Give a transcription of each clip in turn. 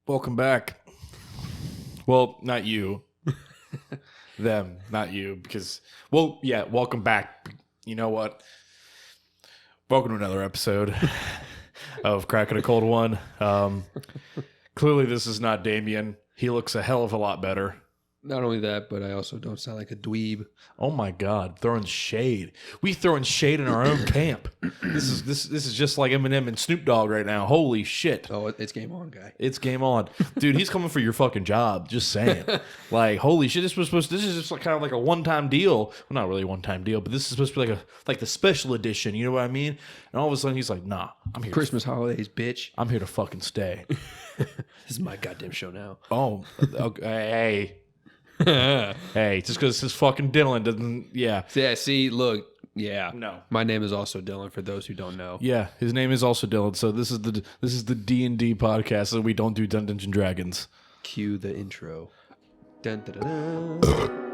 Welcome back. Well, not you. Them, not you. Because, well, yeah, welcome back. You know what? Welcome to another episode of Crackin' a Cold One. Clearly, this is not Damion. He looks a hell of a lot better. Not only that, but I also don't sound like a dweeb. Oh my God, throwing shade. We throwing shade in our own camp. This is just like Eminem and Snoop Dogg right now. Holy shit. Oh, it's game on, guy. It's game on. Dude, he's coming for your fucking job. Just saying. Like, holy shit, this is just like kind of like a one-time deal. Well, not really a one-time deal, but this is supposed to be like the special edition, you know what I mean? And all of a sudden he's like, nah, I'm here. Christmas holidays, bitch. I'm here to fucking stay. This is my goddamn show now. Oh, okay. Hey, just because it's fucking Dylan doesn't, yeah. Yeah, see, look, yeah. No. My name is also Dylan, for those who don't know. Yeah, his name is also Dylan. So this is the D&D podcast, and we don't do Dungeons and Dragons. Cue the intro. Dun, dun, dun, dun.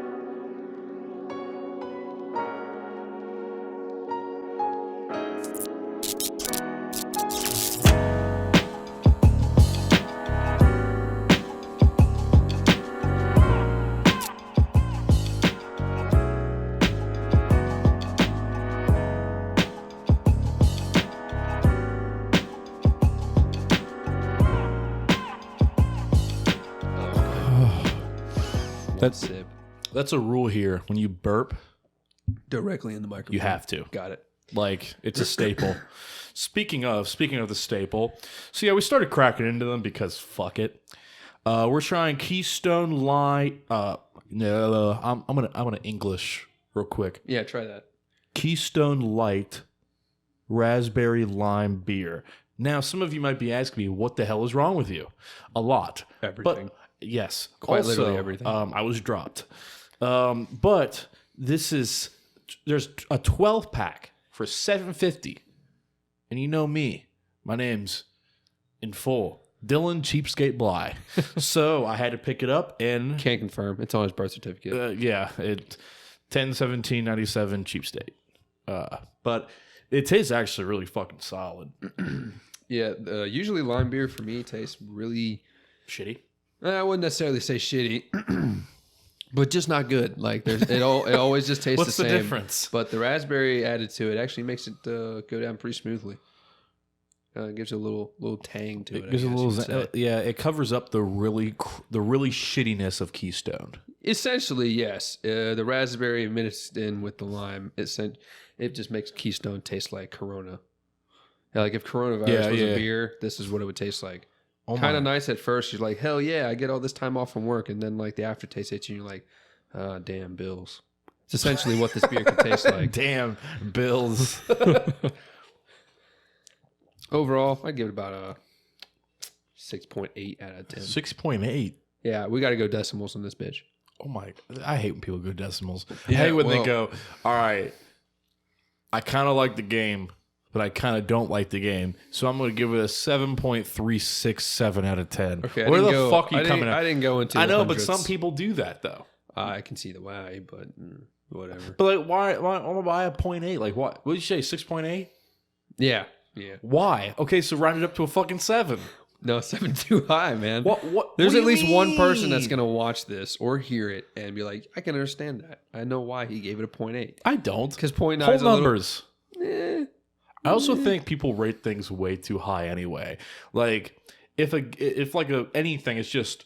That's a rule here. When you burp, Directly in the microphone. you have to. Got it. Like, it's a staple. Speaking of the staple, so yeah, we started cracking into them because fuck it. We're trying Keystone Lime. No, I'm gonna English real quick. Yeah, try that. Keystone Light Raspberry Lime Beer. Now, some of you might be asking me, what the hell is wrong with you? A lot. Everything. But yes, Quite also, literally everything. I was dropped. But there's a 12 pack for $7.50, and you know me, my name's in full Dylan Cheapskate Bly. So I had to pick it up and Can't confirm. It's on his birth certificate. yeah, it 10/17/97 cheapskate. But it tastes actually really fucking solid. Yeah, usually lime beer for me tastes really... Shitty. I wouldn't necessarily say shitty, but just not good. Like it always just tastes What's the the same. difference? But the raspberry added to it actually makes it go down pretty smoothly. It gives it a little tang to it. It gives a little, yeah. It covers up the really shittiness of Keystone. Essentially, yes. The raspberry mixed in with the lime, it just makes Keystone taste like Corona. Yeah, like if coronavirus was a beer, this is what it would taste like. Oh kind of nice at first. You're like, hell yeah, I get all this time off from work. And then like the aftertaste hits you and you're like, damn, bills. It's essentially what this beer could taste like. Damn, bills. Overall, I'd give it about a 6.8 out of 10. 6.8. Yeah, we got to go decimals on this bitch. Oh my, I hate when people go decimals. Yeah, I hate when they go, all right, I kind of like the game, but I kind of don't like the game. So I'm going to give it a 7.367 out of 10. Okay, Where the fuck are you coming I out? didn't go into I know, hundreds. but some people do that, though. I can see the why, but whatever. But like, why a 0.8? Like, what did you say, 6.8? Yeah. Why? Okay, so round it up to a fucking 7. No, 7 too high, man. What? There's what at do you least one person mean? that's going to watch this or hear it and be like, I can understand that. I know why he gave it a 0.8. I don't. Because 0.9 Whole is a little... numbers. I also think people rate things way too high anyway. Like if anything is just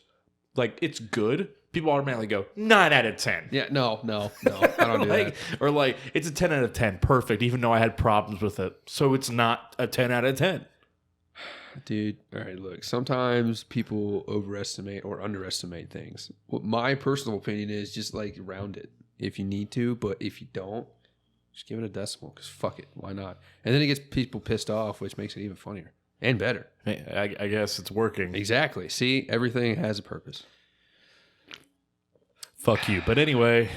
like it's good, people automatically go 9 out of 10. Yeah, no, I don't do that. Or like it's a 10 out of 10, perfect, even though I had problems with it. So it's not a 10 out of 10. Dude, all right, look, sometimes people overestimate or underestimate things. What my personal opinion is, just like round it if you need to, but if you don't, just give it a decimal because fuck it, why not? And then it gets people pissed off, which makes it even funnier and better. Hey, I guess it's working. Exactly. See, everything has a purpose. Fuck you. But anyway,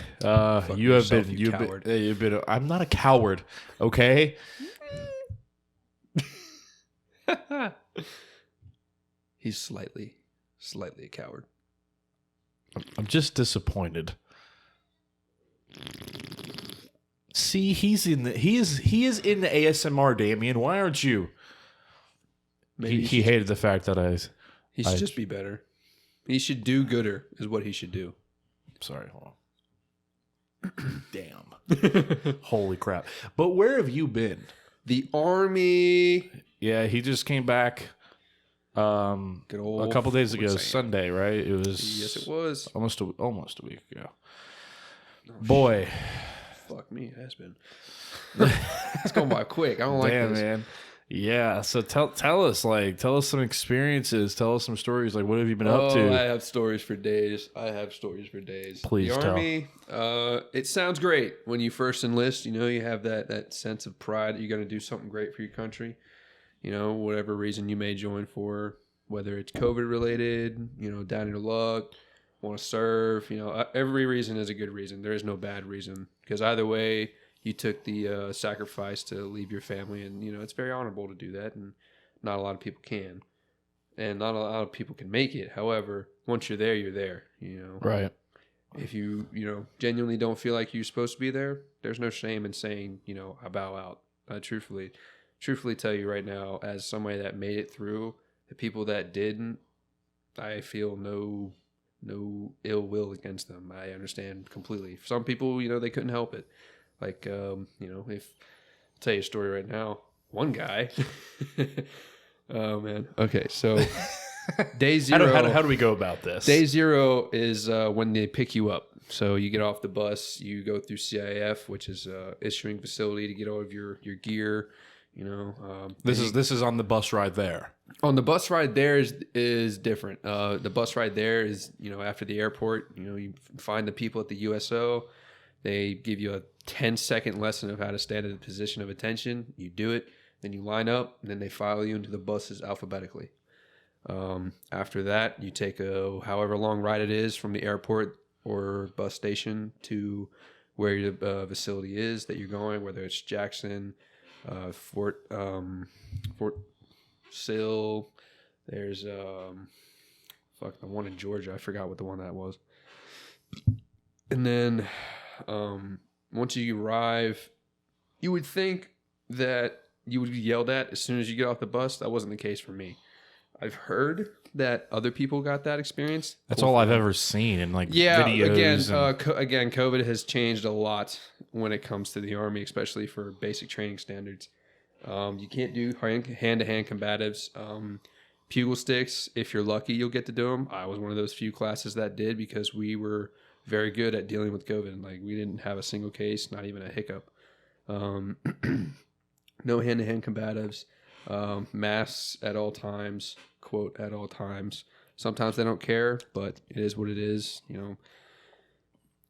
you've been. I'm not a coward. Okay. He's slightly a coward. I'm just disappointed. See, he is in the ASMR, Damion. Why aren't you? He hated the fact that He should just be better. He should do gooder is what he should do. Sorry, hold on. Damn. Holy crap. But where have you been? The Army. Yeah, he just came back Good old a couple days ago, Sam. Sunday, right? It was. Yes, it was. Almost a week ago. Oh, boy. Fuck me, it has been. It's going by quick. I don't like this. Man. Yeah. So tell us some experiences. Tell us some stories. Like, what have you been up to? I have stories for days. Please the tell. Army, it sounds great when you first enlist. You know, you have that sense of pride that you're going to do something great for your country. You know, whatever reason you may join for, whether it's COVID related, you know, down in your luck, want to serve, you know, every reason is a good reason. There is no bad reason, because either way, you took the sacrifice to leave your family, and, you know, it's very honorable to do that, and not a lot of people can, and not a lot of people can make it. However, once you're there, you know. Right. If you genuinely don't feel like you're supposed to be there, there's no shame in saying, you know, I bow out. I truthfully tell you right now, as somebody that made it through, the people that didn't, I feel no ill will against them. I understand completely. Some people, you know, they couldn't help it. Like, you know, I'll tell you a story right now. One guy. Oh, man. Okay, so day zero. How do we go about this? Day zero is when they pick you up. So you get off the bus, you go through CIF, which is a issuing facility to get all of your gear. You know, this is on the bus ride there. On the bus ride there is different. The bus ride there is, you know, after the airport. You know, you find the people at the USO. They give you a 10-second lesson of how to stand in a position of attention. You do it, then you line up, and then they file you into the buses alphabetically. After that, you take however long ride it is from the airport or bus station to where your facility is that you're going, whether it's Jackson, Fort Sill. There's the one in Georgia. I forgot what the one that was. And then once you arrive, you would think that you would be yelled at as soon as you get off the bus. That wasn't the case for me. I've heard that other people got that experience. That's all I've ever seen in videos. Again, COVID has changed a lot when it comes to the Army, especially for basic training standards. You can't do hand-to-hand combatives. Pugil sticks, if you're lucky, you'll get to do them. I was one of those few classes that did, because we were very good at dealing with COVID. Like, we didn't have a single case, not even a hiccup. No hand-to-hand combatives. Masks at all times, quote, at all times. Sometimes they don't care, but it is what it is. You know,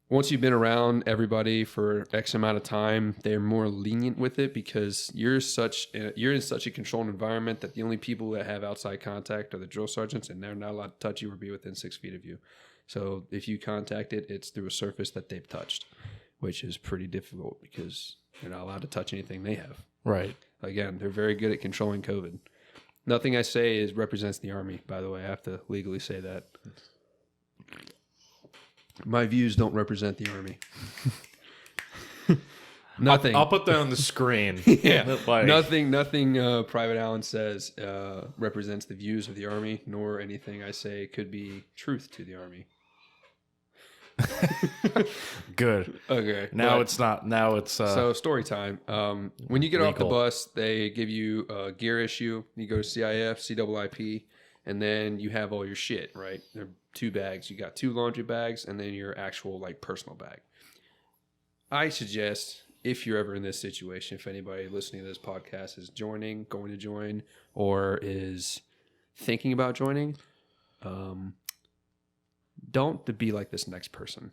once you've been around everybody for X amount of time, they're more lenient with it, because you're in such a controlled environment that the only people that have outside contact are the drill sergeants, and they're not allowed to touch you or be within 6 feet of you. So if you contact it, it's through a surface that they've touched, which is pretty difficult, because you're not allowed to touch anything they have. Right. Again, they're very good at controlling COVID. Nothing I say represents the Army, by the way. I have to legally say that. My views don't represent the Army. Nothing. I'll put that on the screen. Yeah. Nothing Private Allen says represents the views of the Army, nor anything I say could be truth to the Army. Good. Okay. Now it's not. Now it's so story time. When you get off the legal. bus, they give you a gear issue. You go to CIF, CIIP, and then you have all your shit, right? There are 2 bags. You got 2 laundry bags, and then your actual, like, personal bag. I suggest, if you're ever in this situation, if anybody listening to this podcast is going to join, or is thinking about joining, don't be like this next person.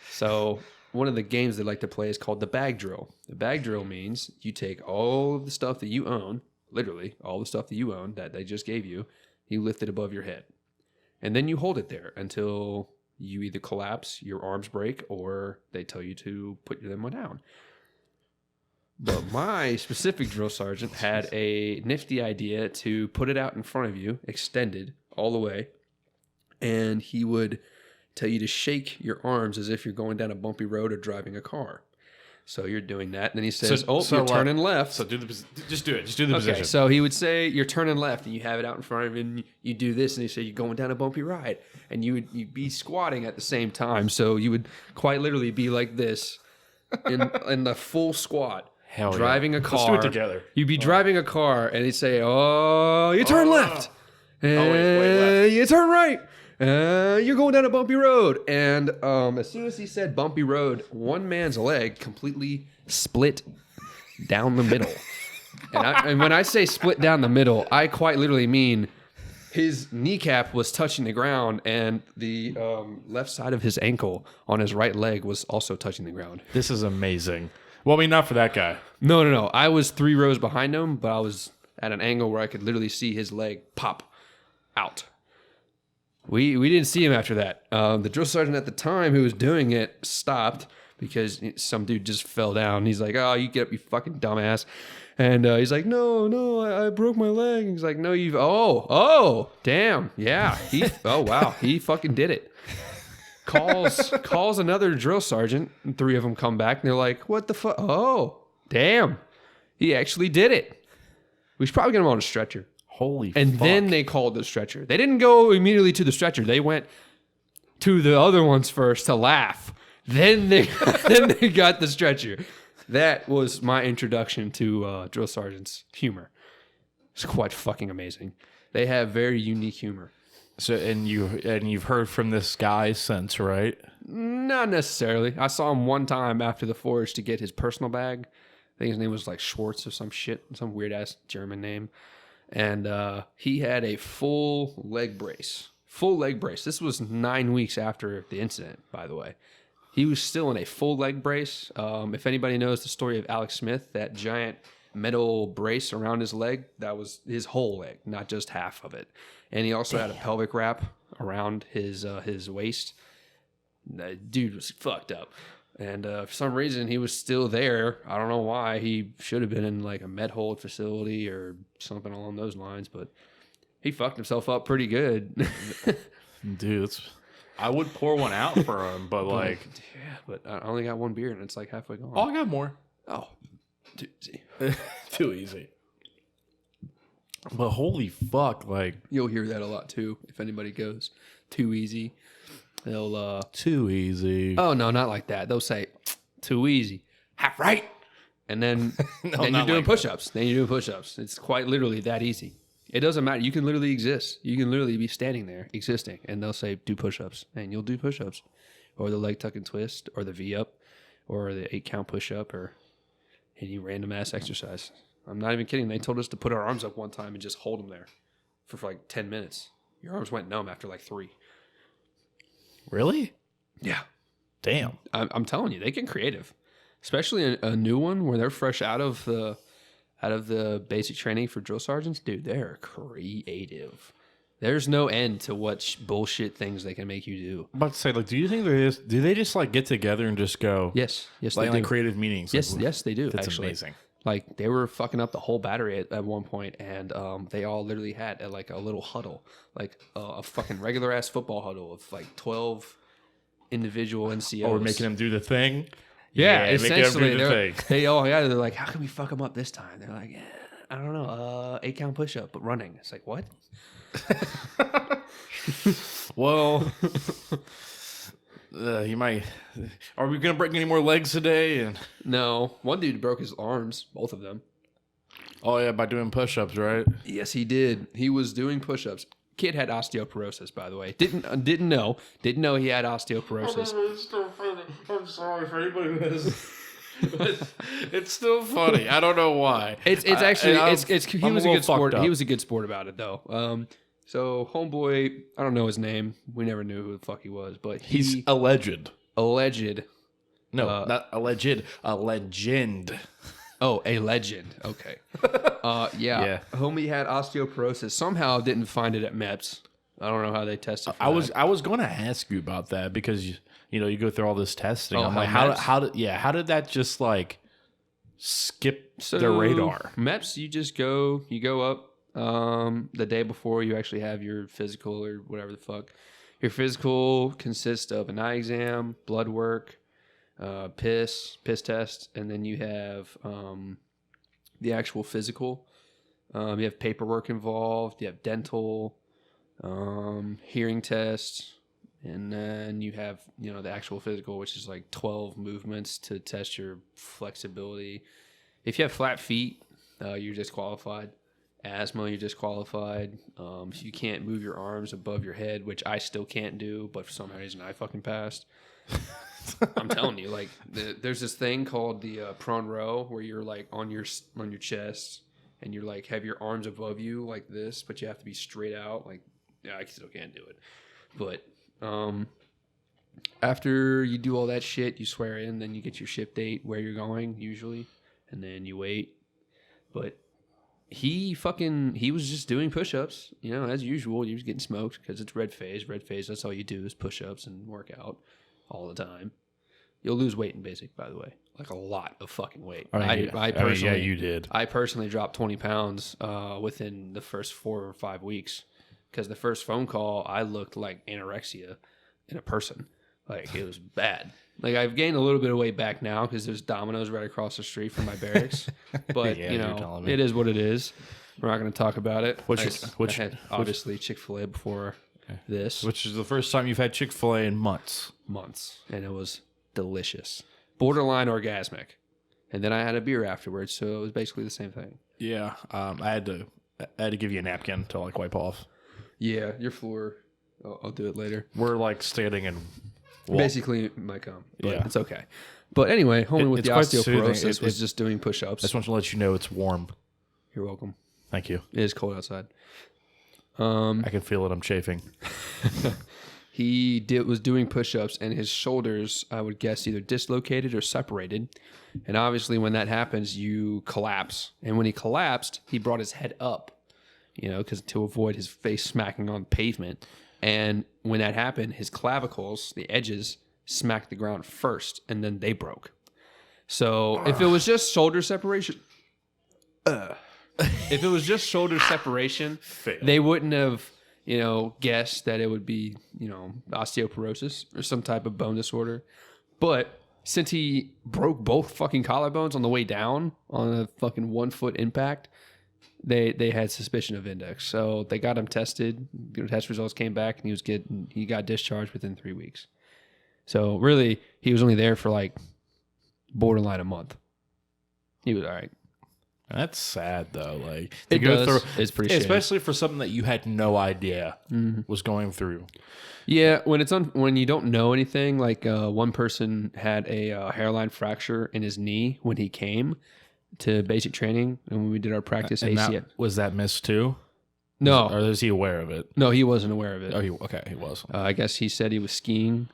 So one of the games they like to play is called the bag drill. The bag drill means you take all of the stuff that you own, literally all the stuff that you own that they just gave you, you lift it above your head. And then you hold it there until you either collapse, your arms break, or they tell you to put them down. But my specific drill sergeant had a nifty idea to put it out in front of you, extended all the way, and he would tell you to shake your arms as if you're going down a bumpy road or driving a car. So you're doing that. And then he says, you're what? turning left. So just do it. Just do the position. So he would say, you're turning left, and you have it out in front of you, and you do this, and he say, you're going down a bumpy ride. And you'd be squatting at the same time. So you would quite literally be like this in the full squat. Hell driving a car. Let's do it together. You'd be driving a car, and he'd say, you turn left. Wait, left. You turn right. You're going down a bumpy road. And as soon as he said bumpy road, one man's leg completely split down the middle. And when I say split down the middle, I quite literally mean his kneecap was touching the ground, and the left side of his ankle on his right leg was also touching the ground. This is amazing. Well, I mean, not for that guy. No. I was 3 rows behind him, but I was at an angle where I could literally see his leg pop out. We didn't see him after that. The drill sergeant at the time who was doing it stopped because some dude just fell down. He's like, "Oh, you get up, you fucking dumbass." And he's like, no, I broke my leg. He's like, "No, you've, oh, damn. Yeah. Wow. He fucking did it." Calls another drill sergeant, and 3 of them come back, and they're like, "What the fuck? Oh, damn. He actually did it. We should probably get him on a stretcher." And then they called the stretcher. They didn't go immediately to the stretcher. They went to the other ones first to laugh. Then they got the stretcher. That was my introduction to drill sergeants' humor. It's quite fucking amazing. They have very unique humor. So you've heard from this guy since, right? Not necessarily. I saw him one time after the forge to get his personal bag. I think his name was like Schwartz or some shit, some weird ass German name. And he had a full leg brace. This was 9 weeks after the incident, by the way. He was still in a full leg brace. If anybody knows the story of Alex Smith, that giant metal brace around his leg, that was his whole leg, not just half of it. And he also had a pelvic wrap around his waist. That dude was fucked up. And for some reason, he was still there. I don't know why. He should have been in like a med hold facility or something along those lines, but he fucked himself up pretty good. Dude, I would pour one out for him, but like... Yeah, but I only got 1 beer, and it's like halfway gone. Oh, I got more. Oh, too easy. Too easy. But holy fuck, like... You'll hear that a lot, too, if anybody goes too easy. They'll, Too easy. Oh, no, not like that. They'll say, too easy. Half right. And then, then you're doing push-ups. Then you're doing push-ups. It's quite literally that easy. It doesn't matter. You can literally exist. You can literally be standing there, existing, and they'll say, do push-ups. And you'll do push-ups. Or the leg tuck and twist, or the V-up, or the 8-count push-up, or any random-ass exercise. I'm not even kidding. They told us to put our arms up one time and just hold them there for like 10 minutes. Your arms went numb after like 3. Really? Yeah. Damn. I'm telling you, they get creative, especially a new one where they're fresh out of the basic training for drill sergeants. Dude, they're creative. There's no end to what bullshit things they can make you do. I'm about to say, like, do you think do they just like get together and just go? Yes, like, they do. like creative meetings. Yes, they do. That's actually amazing. Like they were fucking up the whole battery at one point, and they all literally had like a little huddle, like a fucking regular ass football huddle of like 12 individual NCOs. Oh, we're making them do the thing. Yeah, essentially, thing. They're like, how can we fuck them up this time? They're like, I don't know, 8-count push-up, but running. It's like, what? Well, you might. Are we gonna break any more legs today? And no, one dude broke his arms, both of them. Oh yeah, by doing push-ups, right? Yes, he did. He was doing push-ups. Kid had osteoporosis, by the way. Didn't know he had osteoporosis. It's still funny. I'm sorry for anybody who has. It's still funny. I don't know why. It's actually he was a good sport. Up. He was a good sport about it though. So homeboy, I don't know his name. We never knew who the fuck he was, but he's alleged. Alleged. No, not alleged. A legend. Oh, a legend. Okay. Yeah. Homie had osteoporosis. Somehow didn't find it at MEPS. I don't know how they tested for I was going to ask you about that because you go through all this testing. Oh, I'm like, how did that just like skip their radar? MEPS, you go up the day before you actually have your physical or whatever the fuck. Your physical consists of an eye exam, blood work, piss test, and then you have the actual physical. You have paperwork involved. You have dental, hearing tests, and then you have the actual physical, which is like 12 movements to test your flexibility. If you have flat feet, you're disqualified. Asthma, you're disqualified. If you can't move your arms above your head, which I still can't do, but for some reason I fucking passed. I'm telling you, like there's this thing called the prone row where you're like on your chest and you're like have your arms above you like this, but you have to be straight out. Like, yeah, I still can't do it. But after you do all that shit, you swear in, then you get your ship date where you're going usually, and then you wait. But he was just doing push-ups, as usual. He was getting smoked because it's red phase. Red phase, that's all you do is push-ups and work out all the time. You'll lose weight in basic, by the way, like a lot of fucking weight. I personally, you did. I personally dropped 20 pounds within the first 4 or 5 weeks because the first phone call, I looked like anorexia in a person. Like, it was bad. Like, I've gained a little bit of weight back now because there's Domino's right across the street from my barracks. But, it is what it is. We're not going to talk about it. I had, obviously, Chick-fil-A before this. Which is the first time you've had Chick-fil-A in months. And it was delicious. Borderline orgasmic. And then I had a beer afterwards, so it was basically the same thing. Yeah. I had to give you a napkin to, like, wipe off. Yeah, your floor. I'll do it later. We're, like, standing in... Basically, my cum. But it's okay. But anyway, homie with the osteoporosis was just doing push-ups. I just want to let you know it's warm. You're welcome. Thank you. It is cold outside. I can feel it. I'm chafing. He was doing push-ups, and his shoulders, I would guess, either dislocated or separated. And obviously, when that happens, you collapse. And when he collapsed, he brought his head up, because to avoid his face smacking on pavement. And when that happened, his clavicles, the edges, smacked the ground first, and then they broke. So if it was just shoulder separation, they wouldn't have, guessed that it would be, osteoporosis or some type of bone disorder. But since he broke both fucking collarbones on the way down on a fucking 1 foot impact, They had suspicion of index, so they got him tested. The test results came back, and he got discharged within 3 weeks. So really, he was only there for like borderline a month. He was all right. That's sad though. Like it's pretty, especially for something that you had no idea was going through. Yeah, when you don't know anything, like one person had a hairline fracture in his knee when he came to basic training, and when we did our practice ACF. Was that missed too? No. Or is he aware of it? No, he wasn't aware of it. Oh, he was. I guess he said he was skiing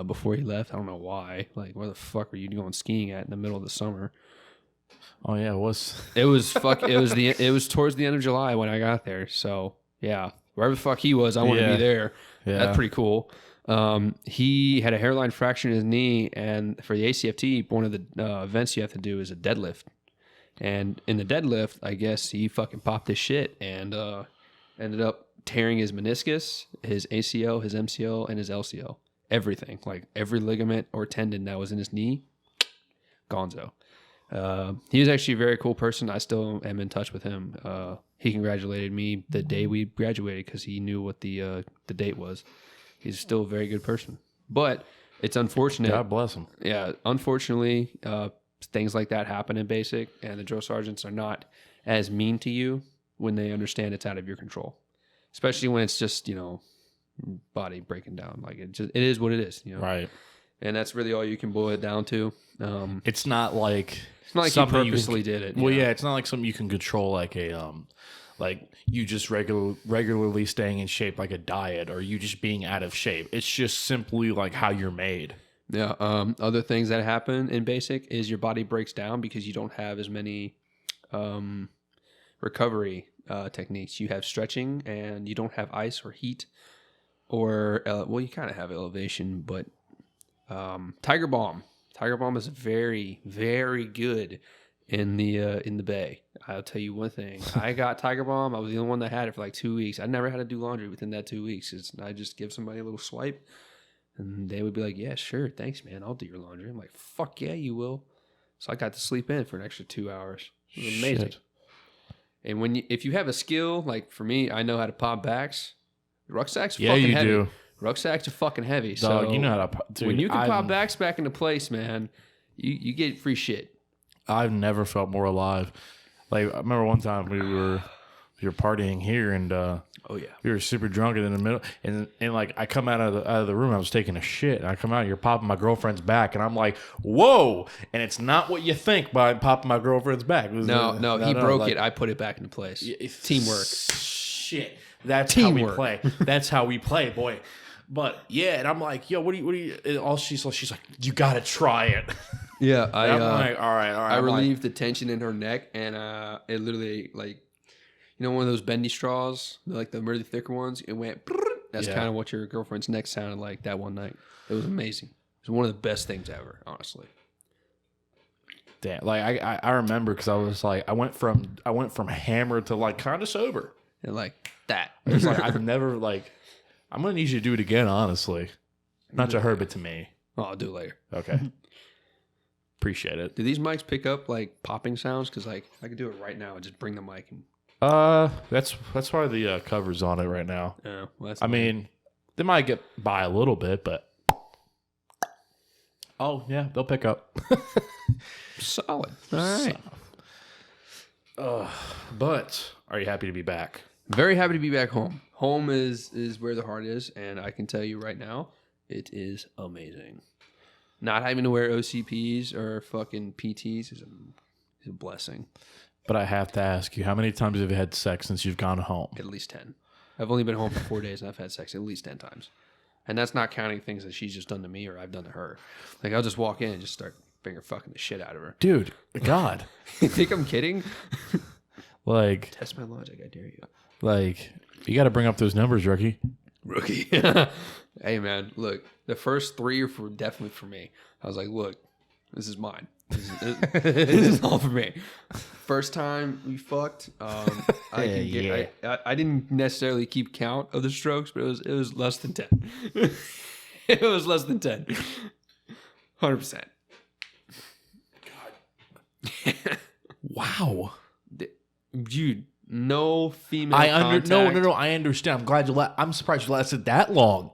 before he left. I don't know why. Like, where the fuck were you going skiing at in the middle of the summer? Oh yeah, it was. It was towards the end of July when I got there. So yeah, wherever the fuck he was, I want to be there. Yeah. That's pretty cool. He had a hairline fracture in his knee, and for the ACFT, one of the events you have to do is a deadlift. And in the deadlift, I guess he fucking popped his shit and ended up tearing his meniscus, his ACL, his MCL, and his LCL. Everything. Like every ligament or tendon that was in his knee, gonzo. He was actually a very cool person. I still am in touch with him. He congratulated me the day we graduated because he knew what the date was. He's still a very good person. But it's unfortunate. God bless him. Yeah, unfortunately, things like that happen in basic, and the drill sergeants are not as mean to you when they understand it's out of your control, especially when it's just body breaking down. Like it is what it is, right? And that's really all you can boil it down to. It's not like you purposely did it. Well, yeah, it's not like something you can control, like a like you just regularly staying in shape, like a diet, or you just being out of shape. It's just simply like how you're made. Yeah. Other things that happen in basic is your body breaks down because you don't have as many recovery techniques. You have stretching, and you don't have ice or heat, or you kind of have elevation, but Tiger Balm. Tiger Balm is very, very good in the bay. I'll tell you one thing. I got Tiger Balm. I was the only one that had it for like 2 weeks. I never had to do laundry within that 2 weeks. I just give somebody a little swipe, And they would be like, yeah, sure. Thanks, man. I'll do your laundry. I'm like, fuck yeah, you will. So I got to sleep in for an extra 2 hours. It was amazing. Shit. And if you have a skill, like for me, I know how to pop backs. Rucksacks are Yeah, fucking you heavy. do. Rucksacks are fucking heavy. Dog, so you know how to... Dude, when you can pop backs back into place, man, you get free shit. I've never felt more alive. Like, I remember one time we were partying here, and we were super drunk and in the middle, and like I come out of the room, I was taking a shit, and I come out, and you're popping my girlfriend's back, and I'm like, whoa! And it's not what you think by popping my girlfriend's back. He broke like, it. I put it back into place. Teamwork. Shit, that's Teamwork. how we play. That's how we play, boy. But yeah, and I'm like, yo, what do you? And all she's like, you gotta try it. Yeah, I'm like, all right. I relieved the tension in her neck, and it literally, like, one of those bendy straws, like the really thicker ones. It went. That's kind of what your girlfriend's neck sounded like that one night. It was amazing. It was one of the best things ever, honestly. Damn, like I remember because I was like, I went from hammered to like kind of sober, and like that. It's like I've never like. I'm gonna need you to do it again, honestly. Not to her, but to me. Oh, I'll do it later. Okay. Appreciate it. Do these mics pick up like popping sounds? Because like I could do it right now and just bring the mic and. That's why the cover's on it right now. Oh, well, I mean, they might get by a little bit, but oh yeah, they'll pick up. Solid. All right. But are you happy to be back? Very happy to be back home. Home is where the heart is, and I can tell you right now, it is amazing. Not having to wear OCPs or fucking PTs is a blessing. But I have to ask you, how many times have you had sex since you've gone home? At least 10. I've only been home for 4 days, and I've had sex at least 10 times. And that's not counting things that she's just done to me or I've done to her. Like, I'll just walk in and just start finger fucking the shit out of her. Dude, God. You think I'm kidding? Like... Test my logic, I dare you. Like, you got to bring up those numbers, rookie. Hey, man, look, the first 3 are definitely for me. I was like, look, this is mine. This is all for me. First time we fucked, I didn't necessarily keep count of the strokes, but it was less than 10. It was less than 10. 100%. God. Wow. Dude, no female contact. No. I understand. I'm glad I'm surprised you lasted that long.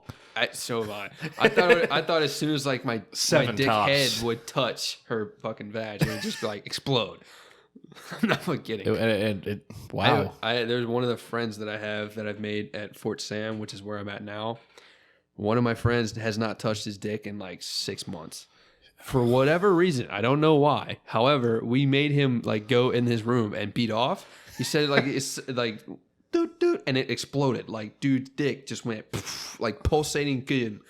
So am I. I thought as soon as like my dick head would touch her fucking vag, it would just like explode. I'm not kidding. Wow. There's one of the friends that I have that I've made at Fort Sam, which is where I'm at now. One of my friends has not touched his dick in like 6 months. For whatever reason, I don't know why. However, we made him like go in his room and beat off. He said like it's like doot, and it exploded. Like dude's dick just went like pulsating good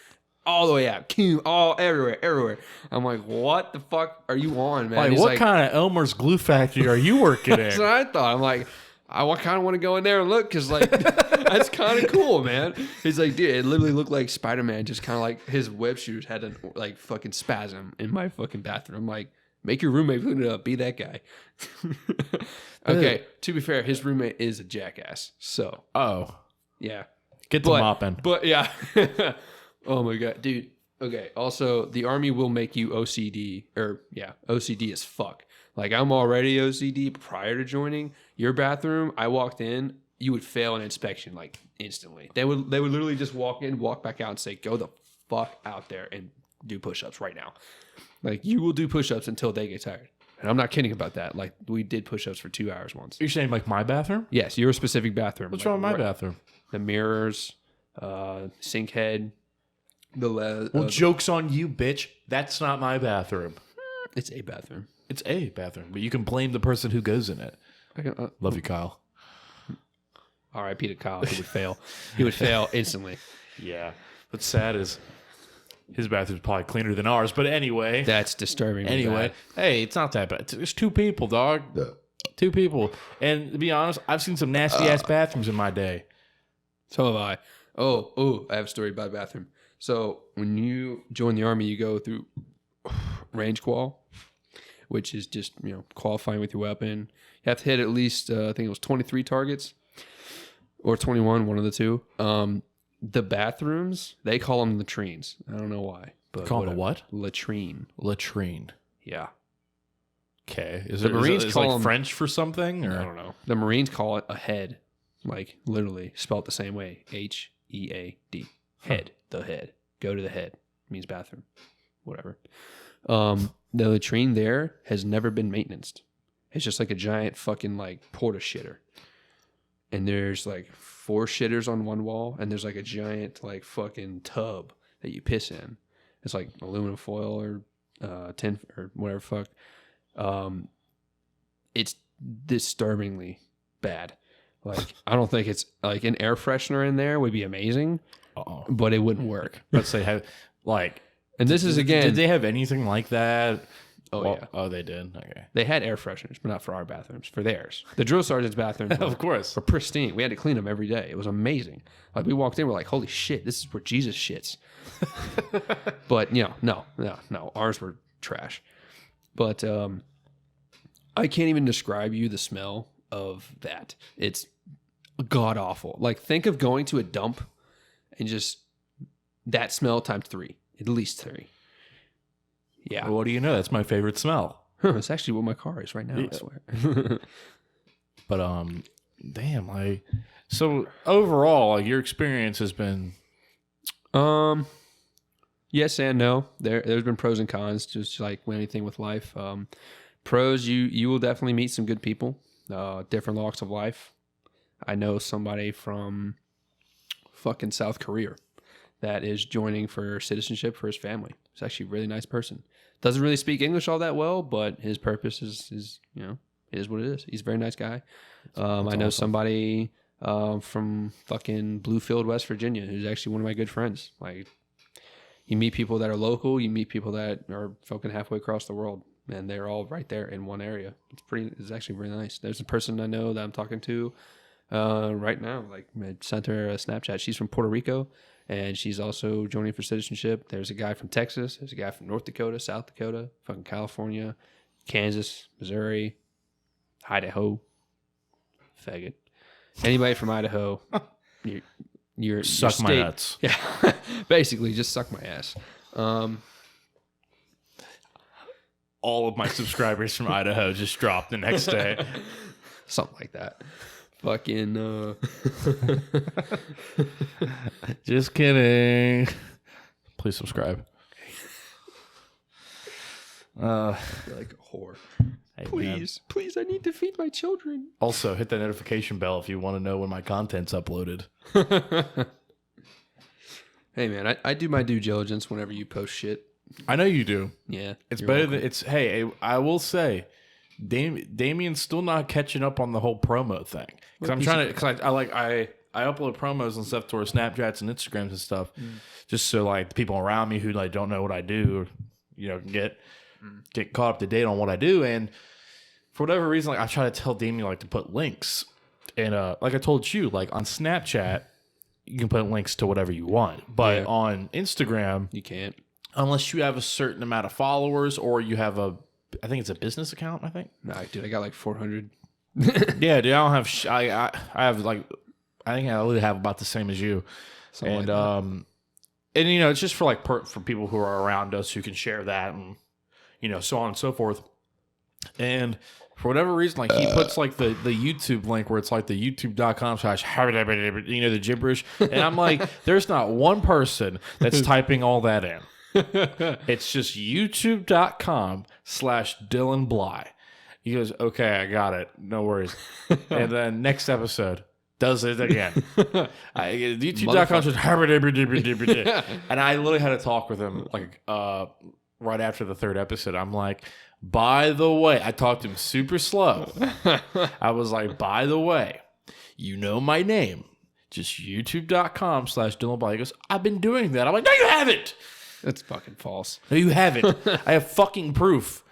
all the way out, all everywhere. I'm like, what the fuck are you on, man? Like, what kind of Elmer's glue factory are you working in? That's what I thought. I'm like, I kind of want to go in there and look because like that's kind of cool, man. He's like, dude, it literally looked like Spider-Man. Just kind of like his web shooters had a like fucking spasm in my fucking bathroom. I'm like, make your roommate clean it up. Be that guy. Okay, to be fair, his roommate is a jackass. So, yeah, get the mopping. But yeah, oh my god, dude. Okay, also the army will make you OCD OCD as fuck. Like I'm already OCD prior to joining your bathroom. I walked in, you would fail an inspection like instantly. They would literally just walk in, walk back out, and say, "Go the fuck out there and do push-ups right now." Like you will do push-ups until they get tired. And I'm not kidding about that. Like we did push-ups for 2 hours once. You're saying like my bathroom? Yes, your specific bathroom. What's wrong with my bathroom? The mirrors, sink head, well, joke's on you, bitch. That's not my bathroom. It's a bathroom. It's a bathroom, but you can blame the person who goes in it. Love you, Kyle. R.I.P. to Kyle. He would fail. He would fail instantly. Yeah. What's sad is his bathroom's probably cleaner than ours. But anyway. That's disturbing. Anyway. Hey, it's not that bad. There's 2 people, dog. 2 people. And to be honest, I've seen some nasty-ass bathrooms in my day. So have I. Oh, I have a story about a bathroom. So when you join the army, you go through range qual, which is just, qualifying with your weapon. You have to hit at least, I think it was 23 targets or 21, one of the two. The bathrooms, they call them latrines. I don't know why. But Call it a what? Latrine. Latrine. Yeah. Okay. Is The it Marines call like them, French for something? Or? I don't know. The Marines call it a head. Like literally spelled the same way. H-E-A-D. Head. The head. Go to the head. Means bathroom. Whatever. The latrine there has never been maintenanced. It's just like a giant fucking like porta shitter. And there's like 4 shitters on one wall, and there's like a giant like fucking tub that you piss in. It's like aluminum foil or tin or whatever fuck. It's disturbingly bad. Like I don't think it's like an air freshener in there would be amazing, but it wouldn't work. Let's say have like. And this is again. Did they have anything like that? Yeah. Oh, they did. Okay. They had air fresheners, but not for our bathrooms. For theirs, the drill sergeant's bathrooms, of course, were pristine. We had to clean them every day. It was amazing. Like we walked in, we're like, "Holy shit, this is where Jesus shits." But no. Ours were trash. But I can't even describe you the smell of that. It's god awful. Like think of going to a dump and just that smell times 3, at least 3. Yeah. Well, what do you know? That's my favorite smell. It's actually what my car is right now, I swear. But damn, like so overall, like your experience has been yes and no. There's been pros and cons, just like anything with life. Pros, you will definitely meet some good people, different walks of life. I know somebody from fucking South Korea that is joining for citizenship for his family. He's actually a really nice person. Doesn't really speak English all that well, but his purpose is it is what it is. He's a very nice guy. I know somebody from fucking Bluefield, West Virginia, who's actually one of my good friends. Like, you meet people that are local, you meet people that are fucking halfway across the world, and they're all right there in one area. It's actually really nice. There's a person I know that I'm talking to right now. Like, I sent her a Snapchat. She's from Puerto Rico. And she's also joining for citizenship. There's a guy from Texas. There's a guy from North Dakota, South Dakota, fucking California, Kansas, Missouri, Idaho. Faggot. Anybody from Idaho, you're suck my nuts. Yeah, basically just suck my ass. All of my subscribers from Idaho just dropped the next day. Something like that. Fucking just kidding. Please subscribe. You're like a whore. Hey, please, I need to feed my children. Also, hit that notification bell if you want to know when my content's uploaded. Hey man, I do my due diligence whenever you post shit. I know you do. Yeah, it's better than it's. Hey, I will say, Damien's still not catching up on the whole promo thing because I'm trying to. Because I upload promos and stuff to our Snapchats and Instagrams and stuff, just so like the people around me who like don't know what I do, get caught up to date on what I do. And for whatever reason, like I try to tell Damion like to put links, and like I told you, like on Snapchat, you can put links to whatever you want, but on Instagram you can't unless you have a certain amount of followers or you have I think it's a business account. I think. Nah, dude, I got like 400. Yeah, dude, I don't have. I have like, I think I only have about the same as you, and and it's just for like for people who are around us who can share that and so on and so forth. And for whatever reason, like he puts like the YouTube link where it's like the youtube.com/ the gibberish, and I'm like, there's not one person that's typing all that in. It's just youtube.com/Dylan Bly. He goes, okay, I got it. No worries. And then next episode does it again. YouTube.com. And I literally had a talk with him like right after the 3rd episode. I'm like, by the way, I talked to him super slow. I was like, by the way, you know my name. Just youtube.com/Dylan Bly. He goes, I've been doing that. I'm like, no, you haven't. That's fucking false. No, you haven't. I have fucking proof.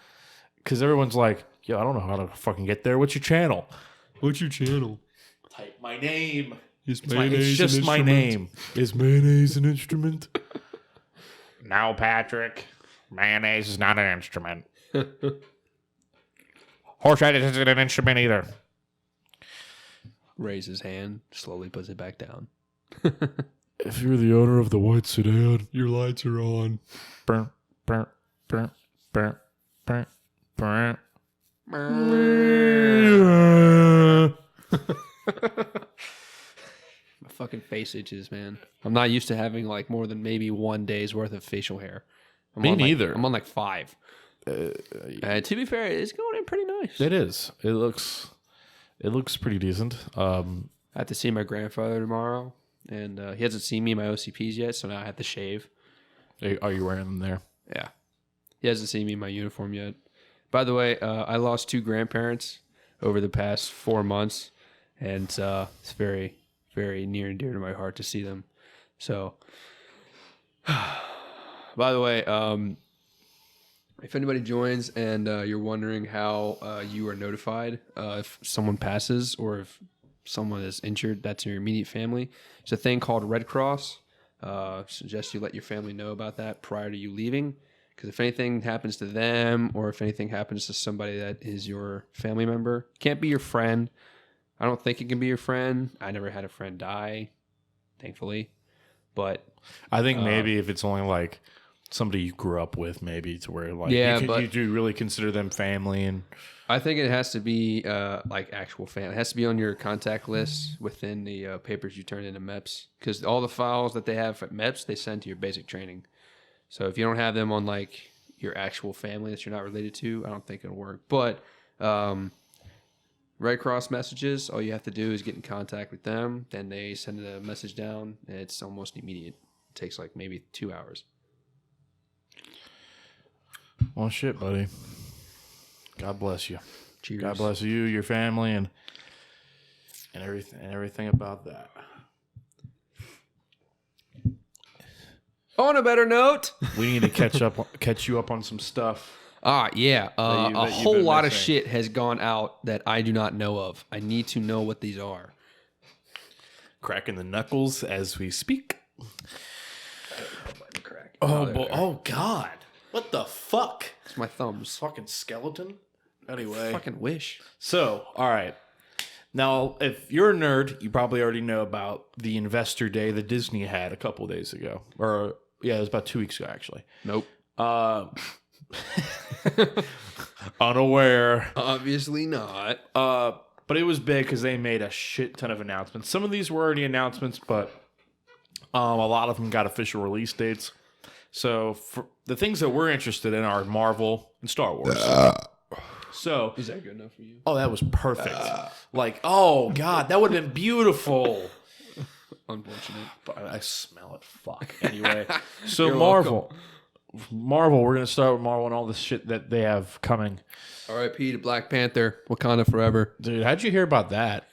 Because everyone's like, yo, I don't know how to fucking get there. What's your channel? What's your channel? Type my name. It's just my name. Is mayonnaise an instrument? No, Patrick. Mayonnaise is not an instrument. Horseradish isn't an instrument either. Raise his hand, slowly puts it back down. If you're the owner of the white sedan, your lights are on. Burn, burn, burn, burn, burn, burn. My fucking face itches, man. I'm not used to having like more than maybe 1 day's worth of facial hair. Me neither. I'm on like 5. To be fair, it's going in pretty nice. It is. It looks pretty decent. I have to see my grandfather tomorrow, and he hasn't seen me in my OCPs yet, so now I have to shave. Are you wearing them there? Yeah. He hasn't seen me in my uniform yet. By the way, I lost 2 grandparents over the past 4 months, and it's very, very near and dear to my heart to see them. So, by the way, if anybody joins and you're wondering how you are notified if someone passes or if someone is injured that's in your immediate family, there's a thing called Red Cross. Suggest you let your family know about that prior to you leaving, because if anything happens to them or if anything happens to somebody that is your family member, can't be your friend. I don't think it can be your friend. I never had a friend die, thankfully. But I think maybe if it's only like somebody you grew up with, maybe to where like you do really consider them family. And I think it has to be like actual family. It has to be on your contact list within the papers you turn into MEPS, because all the files that they have at MEPS they send to your basic training. So if you don't have them on like your actual family that you're not related to, I don't think it'll work. But Red Cross messages, all you have to do is get in contact with them. Then they send a message down. And it's almost immediate. It takes like maybe 2 hours. Well, shit, buddy. God bless you. Cheers. God bless you, your family, and everything about that. On a better note, We need to catch you up on some stuff. Yeah. A you've whole been lot of missing. shit has gone out that I do not know of. I need to know what these are. Cracking the knuckles as we speak. Crack. Oh God. What the fuck? It's my thumbs. Fucking skeleton? Anyway. Fucking wish. So, all right. Now, if you're a nerd, you probably already know about the Investor Day that Disney had a couple days ago. Or, yeah, it was about 2 weeks ago, actually. Nope. Unaware. Obviously not. But it was big because they made a shit ton of announcements. Some of these were already announcements, but a lot of them got official release dates. So for the things that we're interested in are Marvel and Star Wars. So Is that good enough for you? oh, that was perfect. Like, oh God, that would have been beautiful. Unfortunate. But I smell it. Fuck. Anyway, so You're Marvel. We're gonna start with Marvel and all the shit that they have coming. R.I.P. to Black Panther. Wakanda forever. Dude, how'd you hear about that?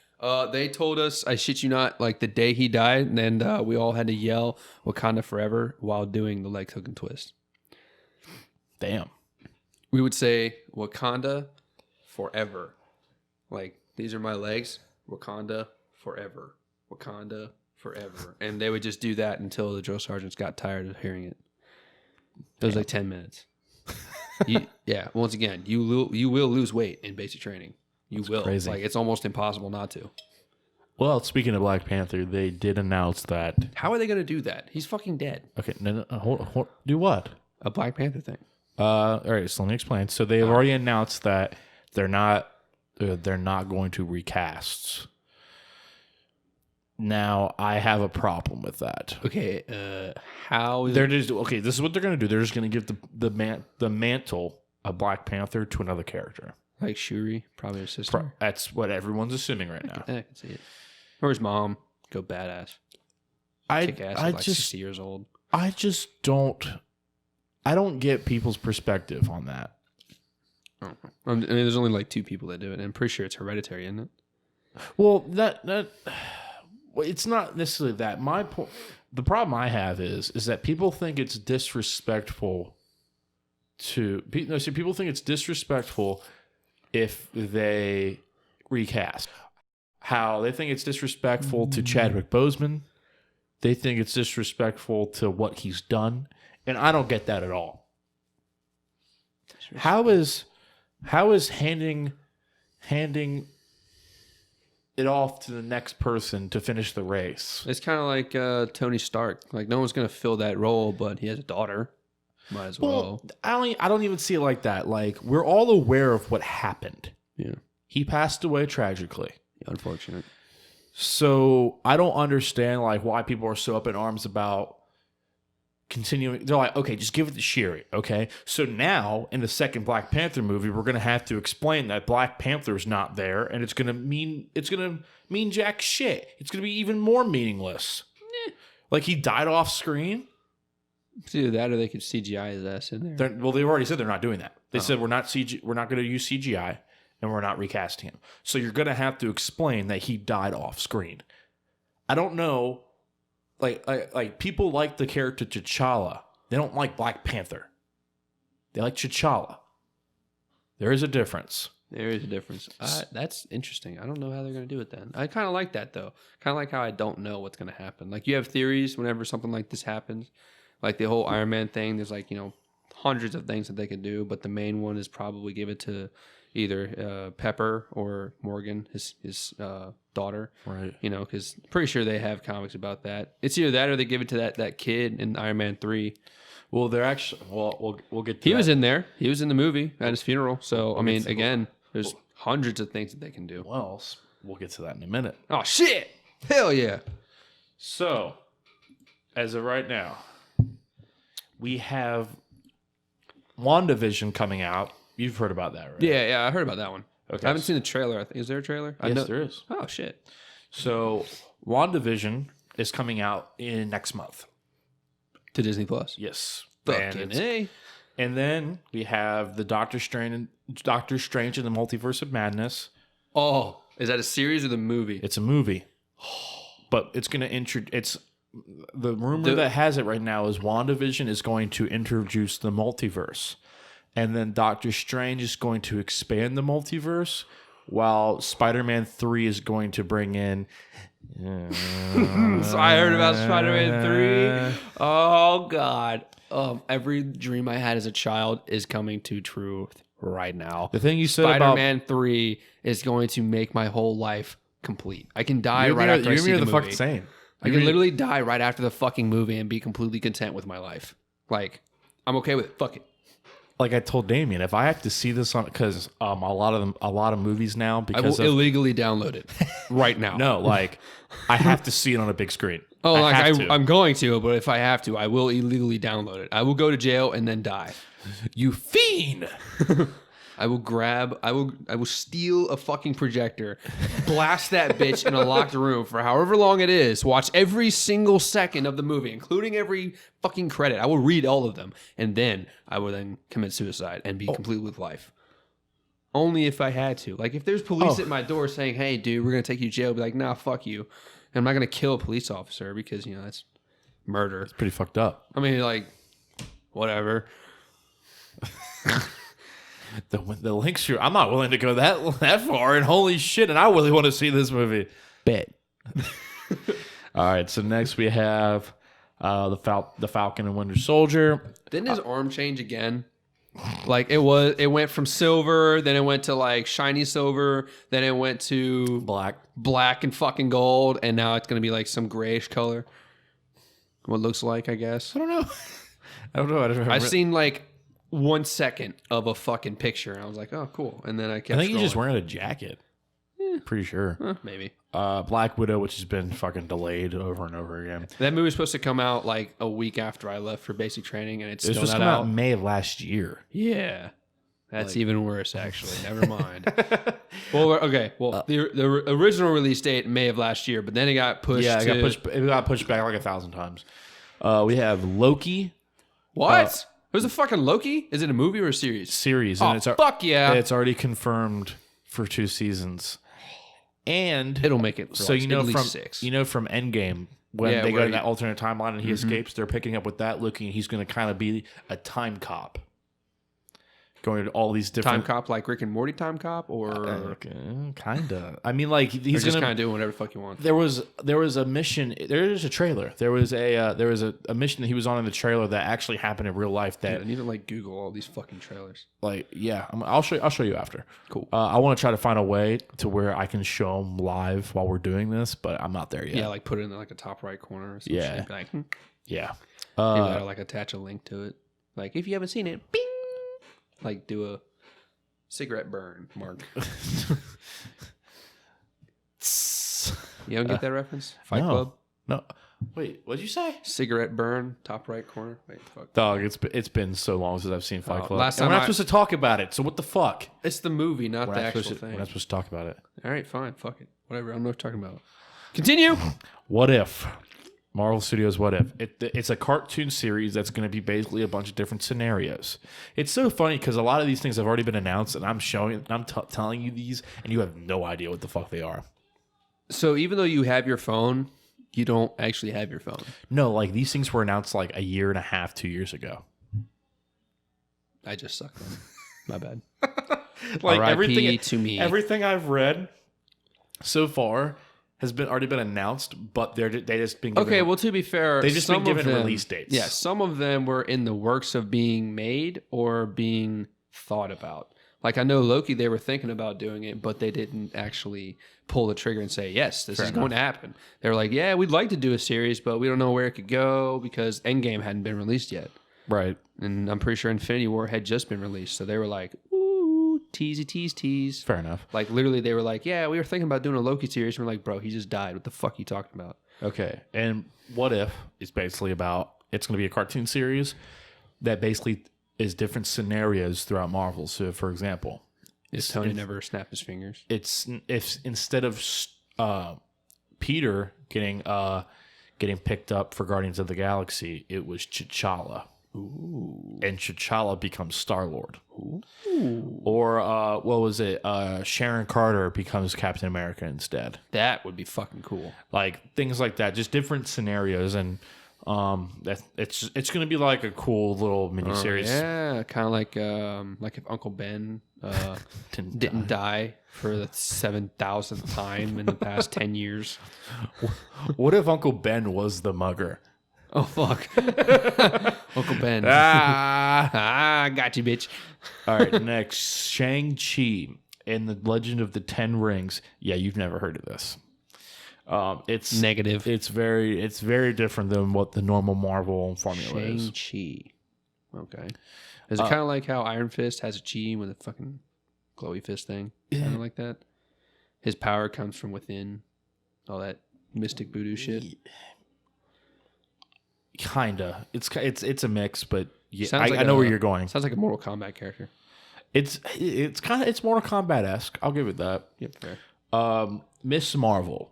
They told us, I shit you not, like the day he died, and we all had to yell Wakanda forever while doing the leg hook and twist. Damn. We would say Wakanda forever. Like, these are my legs. Wakanda forever. Wakanda forever. And they would just do that until the drill sergeants got tired of hearing it. It was like 10 minutes. Once again, you will lose weight in basic training. You will. Crazy. Like, it's almost impossible not to. Well, speaking of Black Panther, they did announce that. How are they going to do that? He's fucking dead. Okay, no, hold, do what? A Black Panther thing. All right, so let me explain. So they've already announced that they're not going to recast. Now, I have a problem with that. Okay, how is They're just okay. This is what they're going to do. They're just going to give the mantle of Black Panther to another character. like Shuri, probably her sister? That's what everyone's assuming right now. I can see it. Or his mom. Go badass. Kick ass at like 60 years old. I just don't. I don't get people's perspective on that. I mean, there's only like 2 people that do it, and I'm pretty sure it's hereditary, isn't it? Well, it's not necessarily that. My point. The problem I have is that people think it's disrespectful to. People think it's disrespectful if they recast. How they think it's disrespectful to Chadwick Boseman. They think it's disrespectful to what he's done, and I don't get that at all. How is handing it off to the next person to finish the race. It's kind of like Tony Stark. Like, no one's going to fill that role, but he has a daughter. Might as well. I don't even see it like that. Like, we're all aware of what happened. Yeah. He passed away tragically. Unfortunate. So I don't understand like why people are so up in arms about continuing. They're like, okay, just give it to Sherry. Okay. So now in the second Black Panther movie, we're gonna have to explain that Black Panther's not there, and it's gonna mean jack shit. It's gonna be even more meaningless. Like he died off screen. It's either that or they could CGI his ass in there. Well, they've already said they're not doing that. They said we're not going to use CGI, and we're not recasting him. So you're going to have to explain that he died off screen. I don't know. Like people like the character T'Challa. They don't like Black Panther. They like T'Challa. There is a difference. There is a difference. That's interesting. I don't know how they're going to do it then. I kind of like that, though. Kind of like how I don't know what's going to happen. Like, you have theories whenever something like this happens. Like the whole Iron Man thing, there's like, hundreds of things that they could do, but the main one is probably give it to either Pepper or Morgan, his daughter. Right. Because pretty sure they have comics about that. It's either that or they give it to that kid in Iron Man 3. Well, they're actually... Well, we'll get to He that. was in there. He was in the movie at his funeral. So, I mean, again, there's hundreds of things that they can do. Well, we'll get to that in a minute. Oh, shit! Hell yeah! So, as of right now... We have WandaVision coming out. You've heard about that, right? Yeah, I heard about that one. Okay. I haven't seen the trailer. Is there a trailer? Yes, there is. Oh, shit. So, WandaVision is coming out in next month. To Disney Plus. Yes. Fucking A. And then we have the Doctor Strange and the Multiverse of Madness. Oh, is that a series or the movie? It's a movie. But it's going to introduce... The rumor that has it right now is WandaVision is going to introduce the multiverse. And then Doctor Strange is going to expand the multiverse, while Spider-Man 3 is going to bring in... So I heard about Spider-Man 3. Oh, God. Every dream I had as a child is coming to truth right now. The thing you said Spider-Man 3 is going to make my whole life complete. I can die right after I see the movie. fucking same. I can literally die right after the fucking movie and be completely content with my life. Like, I'm okay with it. Fuck it. Like I told Damion, if I have to see this on, because a lot of movies now, because I will illegally download it right now. No, like I have to see it on a big screen. Oh, I'm going to, but if I have to, I will illegally download it. I will go to jail and then die. You fiend! I will steal a fucking projector, blast that bitch in a locked room for however long it is, watch every single second of the movie, including every fucking credit. I will read all of them, and then I will then commit suicide and be complete with life. Only if I had to. Like, if there's police at my door saying, hey, dude, we're going to take you to jail, I'll be like, nah, fuck you. And I'm not going to kill a police officer because, that's murder. It's pretty fucked up. I mean, like, whatever. The links here, I'm not willing to go that far, and holy shit, and I really want to see this movie. Bet. All right, so next we have the Falcon and Winter Soldier. Didn't his arm change again? Like it went from silver, then it went to like shiny silver, then it went to black and fucking gold, and now it's gonna be like some grayish color. What it looks like, I guess. I don't know. I've seen like 1 second of a fucking picture, and I was like, oh, cool. And then I kept. I think scrolling. he's just wearing a jacket. Pretty sure. Maybe. Black Widow, which has been fucking delayed over and over again. That movie was supposed to come out like a week after I left for basic training, and it's still supposed not to come out. out in May of last year. Yeah. That's even worse, actually. Never mind. Well, okay. Well, the original release date May of last year, but then it got pushed. Yeah, it got pushed back like 1,000 times. We have Loki. What? There's a fucking Loki? Is it a movie or a series? Series. Oh, And fuck yeah. It's already confirmed for 2 seasons. And it'll make it. So at least 6. From Endgame when they go to that alternate timeline and he escapes, they're picking up with that Loki, and he's going to kind of be a time cop. going to all these Time different Cop, like Rick and Morty Time Cop, or kind of. I mean, like he's just gonna kind of doing whatever the fuck you want. There was a mission. There is a trailer. There was a mission that he was on in the trailer that actually happened in real life. That I need to like Google all these fucking trailers. Like, yeah, I'll show you after. Cool. I want to try to find a way to where I can show them live while we're doing this, but I'm not there yet. Yeah, like put it in like a top right corner or something. Yeah. Like, Yeah. maybe I'll like attach a link to it. Like if you haven't seen it, bing. Like do a cigarette burn, Mark. You don't get that reference? Fight Club? No. Wait, what'd you say? Cigarette burn, top right corner. Wait, fuck. Dog, it's been so long since I've seen Fight Club. Last and time we're not supposed to talk about it, so what the fuck? It's the movie, not the actual thing. We're not supposed to talk about it. All right, fine. Fuck it. Whatever. I don't know what you're talking about. Continue. What if? Marvel Studios What If. It's a cartoon series that's going to be basically a bunch of different scenarios. It's so funny because a lot of these things have already been announced, and I'm telling you these, and you have no idea what the fuck they are. So even though you have your phone, you don't actually have your phone. No, like these things were announced like a year and a half, 2 years ago. I just suck then. My bad. Like everything to me. Everything I've read so far has already been announced, but they just been given, okay. Well, to be fair, they've just been given release dates. Yeah, some of them were in the works of being made or being thought about. Like I know Loki, they were thinking about doing it, but they didn't actually pull the trigger and say, yes, this is going to happen. They were like, yeah, we'd like to do a series, but we don't know where it could go because Endgame hadn't been released yet. Right. And I'm pretty sure Infinity War had just been released. So they were like, ooh, tease. Fair enough. Like literally they were like, yeah, we were thinking about doing a Loki series. And we're like, bro, he just died. What the fuck are you talking about? Okay. And What If is basically about, it's going to be a cartoon series that basically is different scenarios throughout Marvel. So, for example, Is Tony never snapped his fingers? If instead of Peter getting picked up for Guardians of the Galaxy, it was T'Challa. Ooh. And T'Challa becomes Star-Lord. Ooh. Or what was it? Sharon Carter becomes Captain America instead. That would be fucking cool. Like things like that, just different scenarios, and it's going to be like a cool little miniseries. Yeah, kind of like if Uncle Ben didn't die for the 7,000th time in the past 10 years. What if Uncle Ben was the mugger? Oh, fuck. Uncle Ben. Got you, bitch. All right, next. Shang-Chi and the Legend of the Ten Rings. Yeah, you've never heard of this. It's negative. It's very different than what the normal Marvel formula is. Shang-Chi. Okay. Is it kind of like how Iron Fist has a chi with a fucking glowy fist thing? Yeah. Kind of like that? His power comes from within. All that mystic voodoo shit. Kinda. It's a mix, but yeah, Like I know where you're going. Sounds like a Mortal Kombat character. It's Mortal Kombat-esque. I'll give it that. Yep, fair. Miss Marvel.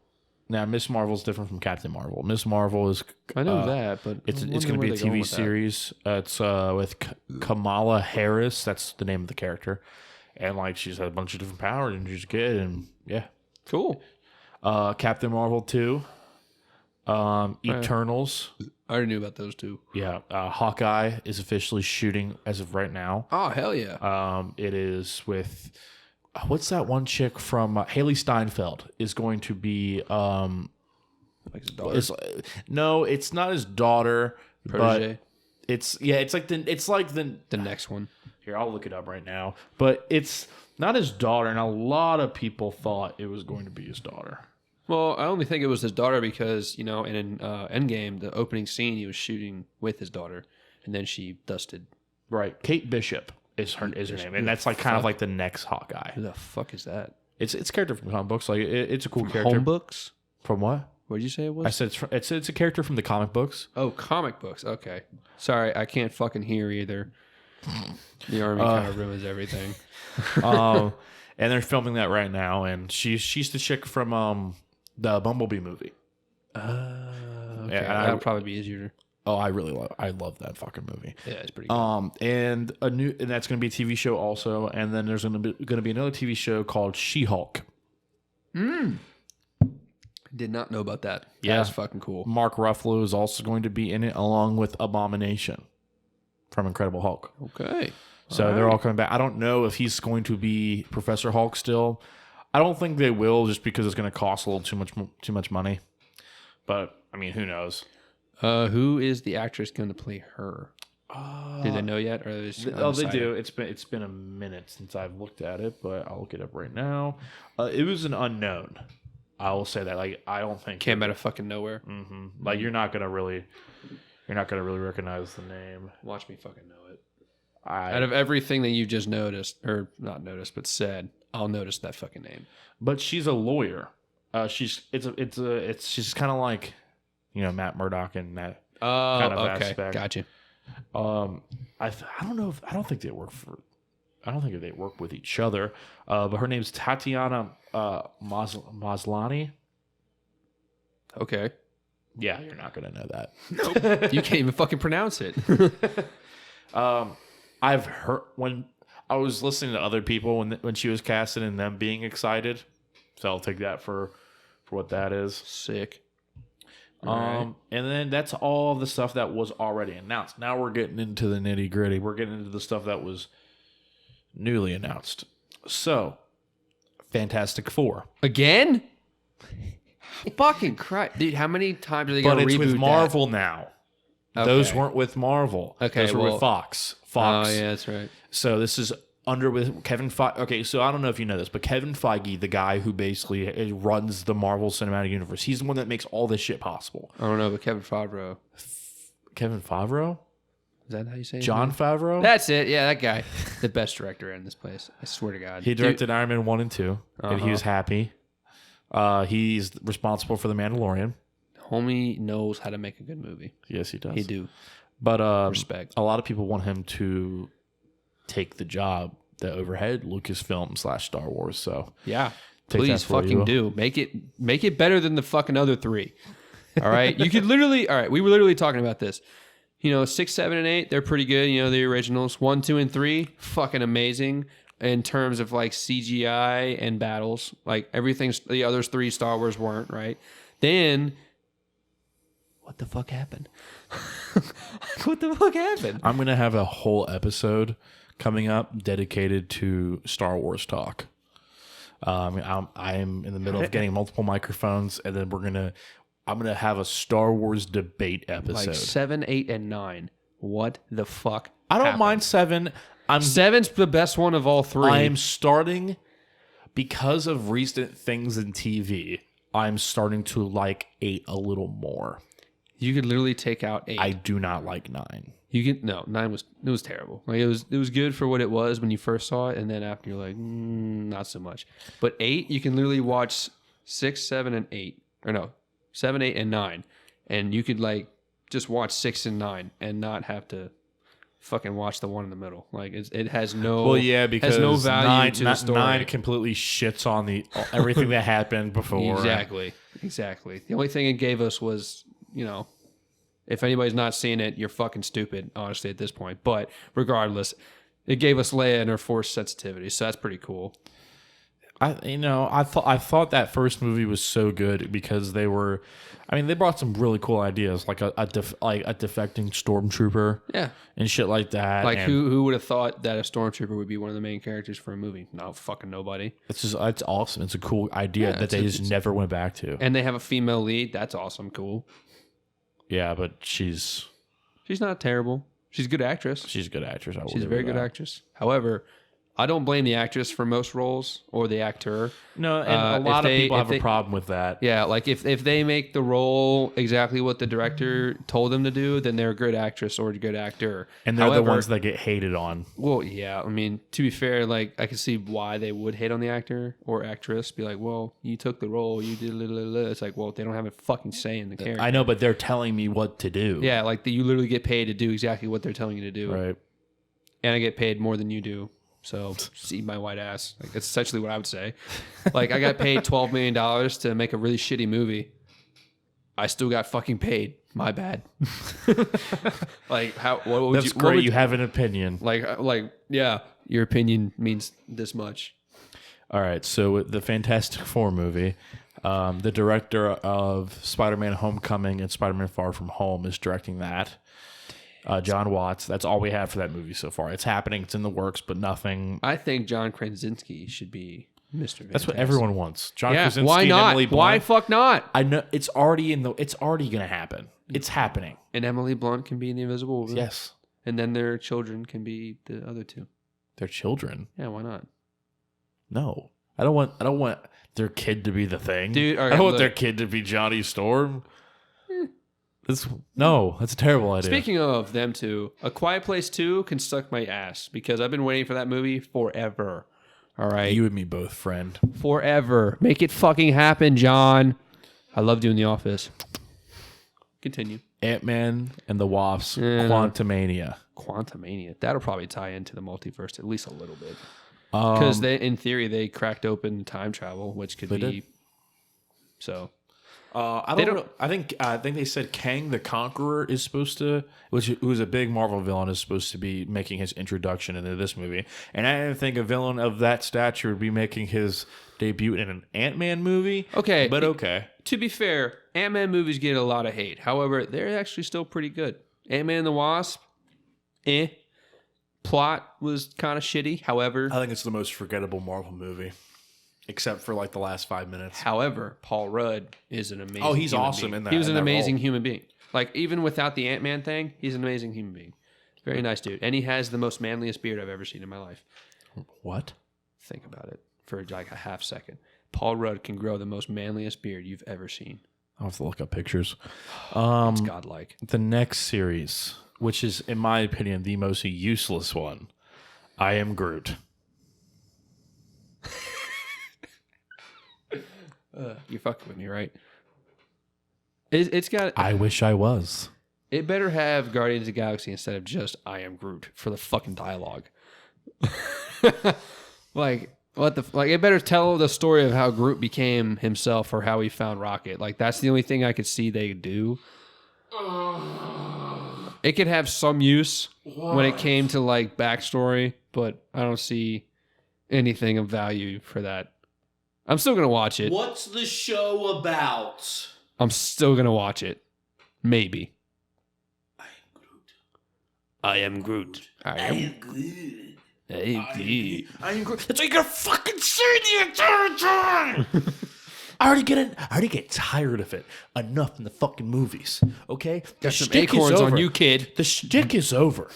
Now, Miss Marvel's different from Captain Marvel. Miss Marvel is I know that, but it's going to be a TV series. It's with Kamala Harris. That's the name of the character, and like she's had a bunch of different powers, and she's good, and yeah, cool. Captain Marvel 2, Eternals. I already knew about those two. Yeah, Hawkeye is officially shooting as of right now. Oh hell yeah! It is with what's that one chick from Haley Steinfeld is going to be like his daughter. No, it's not his daughter. Protege. But it's like the next one. Here, I'll look it up right now. But it's not his daughter, and a lot of people thought it was going to be his daughter. Well, I only think it was his daughter because, in Endgame, the opening scene, he was shooting with his daughter, and then she dusted. Right. Kate Bishop is her name, and that's like kind of like the next Hawkeye. Who the fuck is that? It's a character from comic books. Like it's a cool character. Home books? From what? What did you say it was? I said it's a character from the comic books. Oh, comic books. Okay. Sorry, I can't fucking hear either. The army kind of ruins everything. And they're filming that right now, and she's the chick from the Bumblebee movie. Okay. Yeah, that'll probably be easier. Oh, I love that fucking movie. Yeah, it's pretty good. And that's going to be a TV show also, and then there's going to be another TV show called She-Hulk. Did not know about that. Yeah, that's fucking cool. Mark Ruffalo is also going to be in it, along with Abomination from Incredible Hulk. Okay. So they're all coming back. I don't know if he's going to be Professor Hulk still. I don't think they will, just because it's going to cost a little too much money. But I mean, who knows? Who is the actress going to play her? Do they know yet? Or they do. It's been a minute since I've looked at it, but I'll look it up right now. It was an unknown. I will say that. Like, I don't think came out of fucking nowhere. Mm-hmm. Like, you're not gonna really recognize the name. Watch me fucking know it. Out of everything that you've just noticed, or not noticed, but said, I'll notice that fucking name. But she's a lawyer. She's kind of like, Matt Murdock and that kind of aspect. Gotcha. I don't think they work with each other. But her name's Tatiana Maslany. Okay. Yeah, you're not gonna know that. Nope. You can't even fucking pronounce it. I've heard when I was listening to other people when she was casted and them being excited. So I'll take that for what that is. Sick. And then that's all the stuff that was already announced. Now we're getting into the nitty gritty. We're getting into the stuff that was newly announced. So, Fantastic Four again. Fucking Christ, dude! How many times are they going to reboot that? But it's with Marvel now. Okay. Those weren't with Marvel. Okay, those were with Fox. Oh yeah, that's right. So this is under with Kevin Feige. Okay, so I don't know if you know this, but Kevin Feige, the guy who basically runs the Marvel Cinematic Universe, he's the one that makes all this shit possible. I don't know, but Kevin Favreau. Kevin Favreau? Is that how you say it? John Favreau? That's it. Yeah, that guy. The best director in this place. I swear to God. He directed Iron Man 1 and 2, and he was happy. He's responsible for The Mandalorian. Homie knows how to make a good movie. Yes, he does. He do. But respect. A lot of people want him to take the job that overhead Lucasfilm / Star Wars. So yeah, please fucking do make it better than the fucking other three. All right, you could literally. All right, we were literally talking about this. 6, 7, and 8, they're pretty good. The originals. 1, 2, and 3, fucking amazing in terms of like CGI and battles. Like everything, the other 3 Star Wars weren't, right? Then, what the fuck happened? What the fuck happened? I'm gonna have a whole episode coming up dedicated to Star Wars talk. I'm in the middle of getting multiple microphones, and then I'm gonna have a Star Wars debate episode. Like 7, 8, and 9. What the fuck? I don't mind 7. 7's the best one of all 3. I'm starting because of recent things in TV. I'm starting to like 8 a little more. You could literally take out 8. I do not like 9. 9 was terrible. Like it was good for what it was when you first saw it, and then after you're like, not so much. But 8, you can literally watch 6, 7, and 8, or no, 7, 8, and 9, and you could like just watch 6 and 9 and not have to fucking watch the one in the middle. Like it has no because has no value to the story. 9 completely shits on everything that happened before. Exactly. The only thing it gave us was if anybody's not seeing it, you're fucking stupid, honestly, at this point. But regardless, it gave us Leia and her Force sensitivity, so that's pretty cool. I thought that first movie was so good because they brought some really cool ideas, like a defecting stormtrooper, and shit like that. Like who would have thought that a stormtrooper would be one of the main characters for a movie? No, fucking nobody. It's awesome. It's a cool idea that they just never went back to. And they have a female lead. That's awesome. Cool. Yeah, but she's not terrible. She's a good actress. She's a good actress. She's a very good actress. However, I don't blame the actress for most roles or the actor. No, and a lot of people have a problem with that. Yeah, like if they make the role exactly what the director told them to do, then they're a good actress or a good actor. And they're the ones that get hated on. Well, yeah. I mean, to be fair, like I can see why they would hate on the actor or actress. Be like, well, you took the role, you did. It's like, well, they don't have a fucking say in the character. I know, but they're telling me what to do. Yeah, like you literally get paid to do exactly what they're telling you to do. Right. And I get paid more than you do. So see my white ass. Like that's essentially what I would say. Like I got paid $12 million to make a really shitty movie. I still got fucking paid. My bad. Like how? What would That's you? Great. You have an opinion. Like yeah. Your opinion means this much. All right. So the Fantastic Four movie, the director of Spider-Man: Homecoming and Spider-Man: Far From Home is directing that. John Watts. That's all we have for that movie so far. It's happening. It's in the works, but nothing. I think John Krasinski should be Mr. Fantastic. That's what everyone wants. John Yeah, Krasinski why and not? Emily Blunt. Why fuck not? I know it's already It's already gonna happen. It's happening. And Emily Blunt can be in the Invisible Woman. Yes. And then their children can be the other two. Their children. Yeah, why not? No, I don't want their kid to be the Thing, Dude, I don't want their kid to be Johnny Storm. That's a terrible idea. Speaking of them two, A Quiet Place 2 can suck my ass because I've been waiting for that movie forever. All right. You and me both, friend. Forever. Make it fucking happen, John. I love doing The Office. Continue. Ant-Man and the Wasp, Quantumania. Quantumania. That'll probably tie into the multiverse at least a little bit. Because in theory, they cracked open time travel, which could be. Did? So. I don't know. I think they said Kang the Conqueror is supposed to, who's a big Marvel villain, is supposed to be making his introduction into this movie. And I didn't think a villain of that stature would be making his debut in an Ant-Man movie. Okay. But okay. To be fair, Ant-Man movies get a lot of hate. However, they're actually still pretty good. Ant-Man and the Wasp, Plot was kind of shitty. However, I think it's the most forgettable Marvel movie. Except for like the last 5 minutes. However, Paul Rudd is an amazing. Oh, he's human awesome being. in that. He was an amazing role. human being. Like even without the Ant-Man thing, he's an amazing human being. Very nice dude, and he has the most manliest beard I've ever seen in my life. What? Think about it for like a half second. Paul Rudd can grow the most manliest beard you've ever seen. I'll have to look up pictures. It's godlike. The next series, which is, in my opinion, the most useless one, I Am Groot. You're fucking with me, right? It's got. I wish I was. It better have Guardians of the Galaxy instead of just I Am Groot for the fucking dialogue. Like what the like? It better tell the story of how Groot became himself or how he found Rocket. Like that's the only thing I could see they do. It could have some use when it came to like backstory, but I don't see anything of value for that. I'm still gonna watch it. What's the show about? I'm still gonna watch it. Maybe. I am Groot. I am Groot. I am Groot. That's what you're gonna fucking say the entire time. I already get tired of it enough in the fucking movies. Okay, Got some acorns on you, kid. The shtick is over.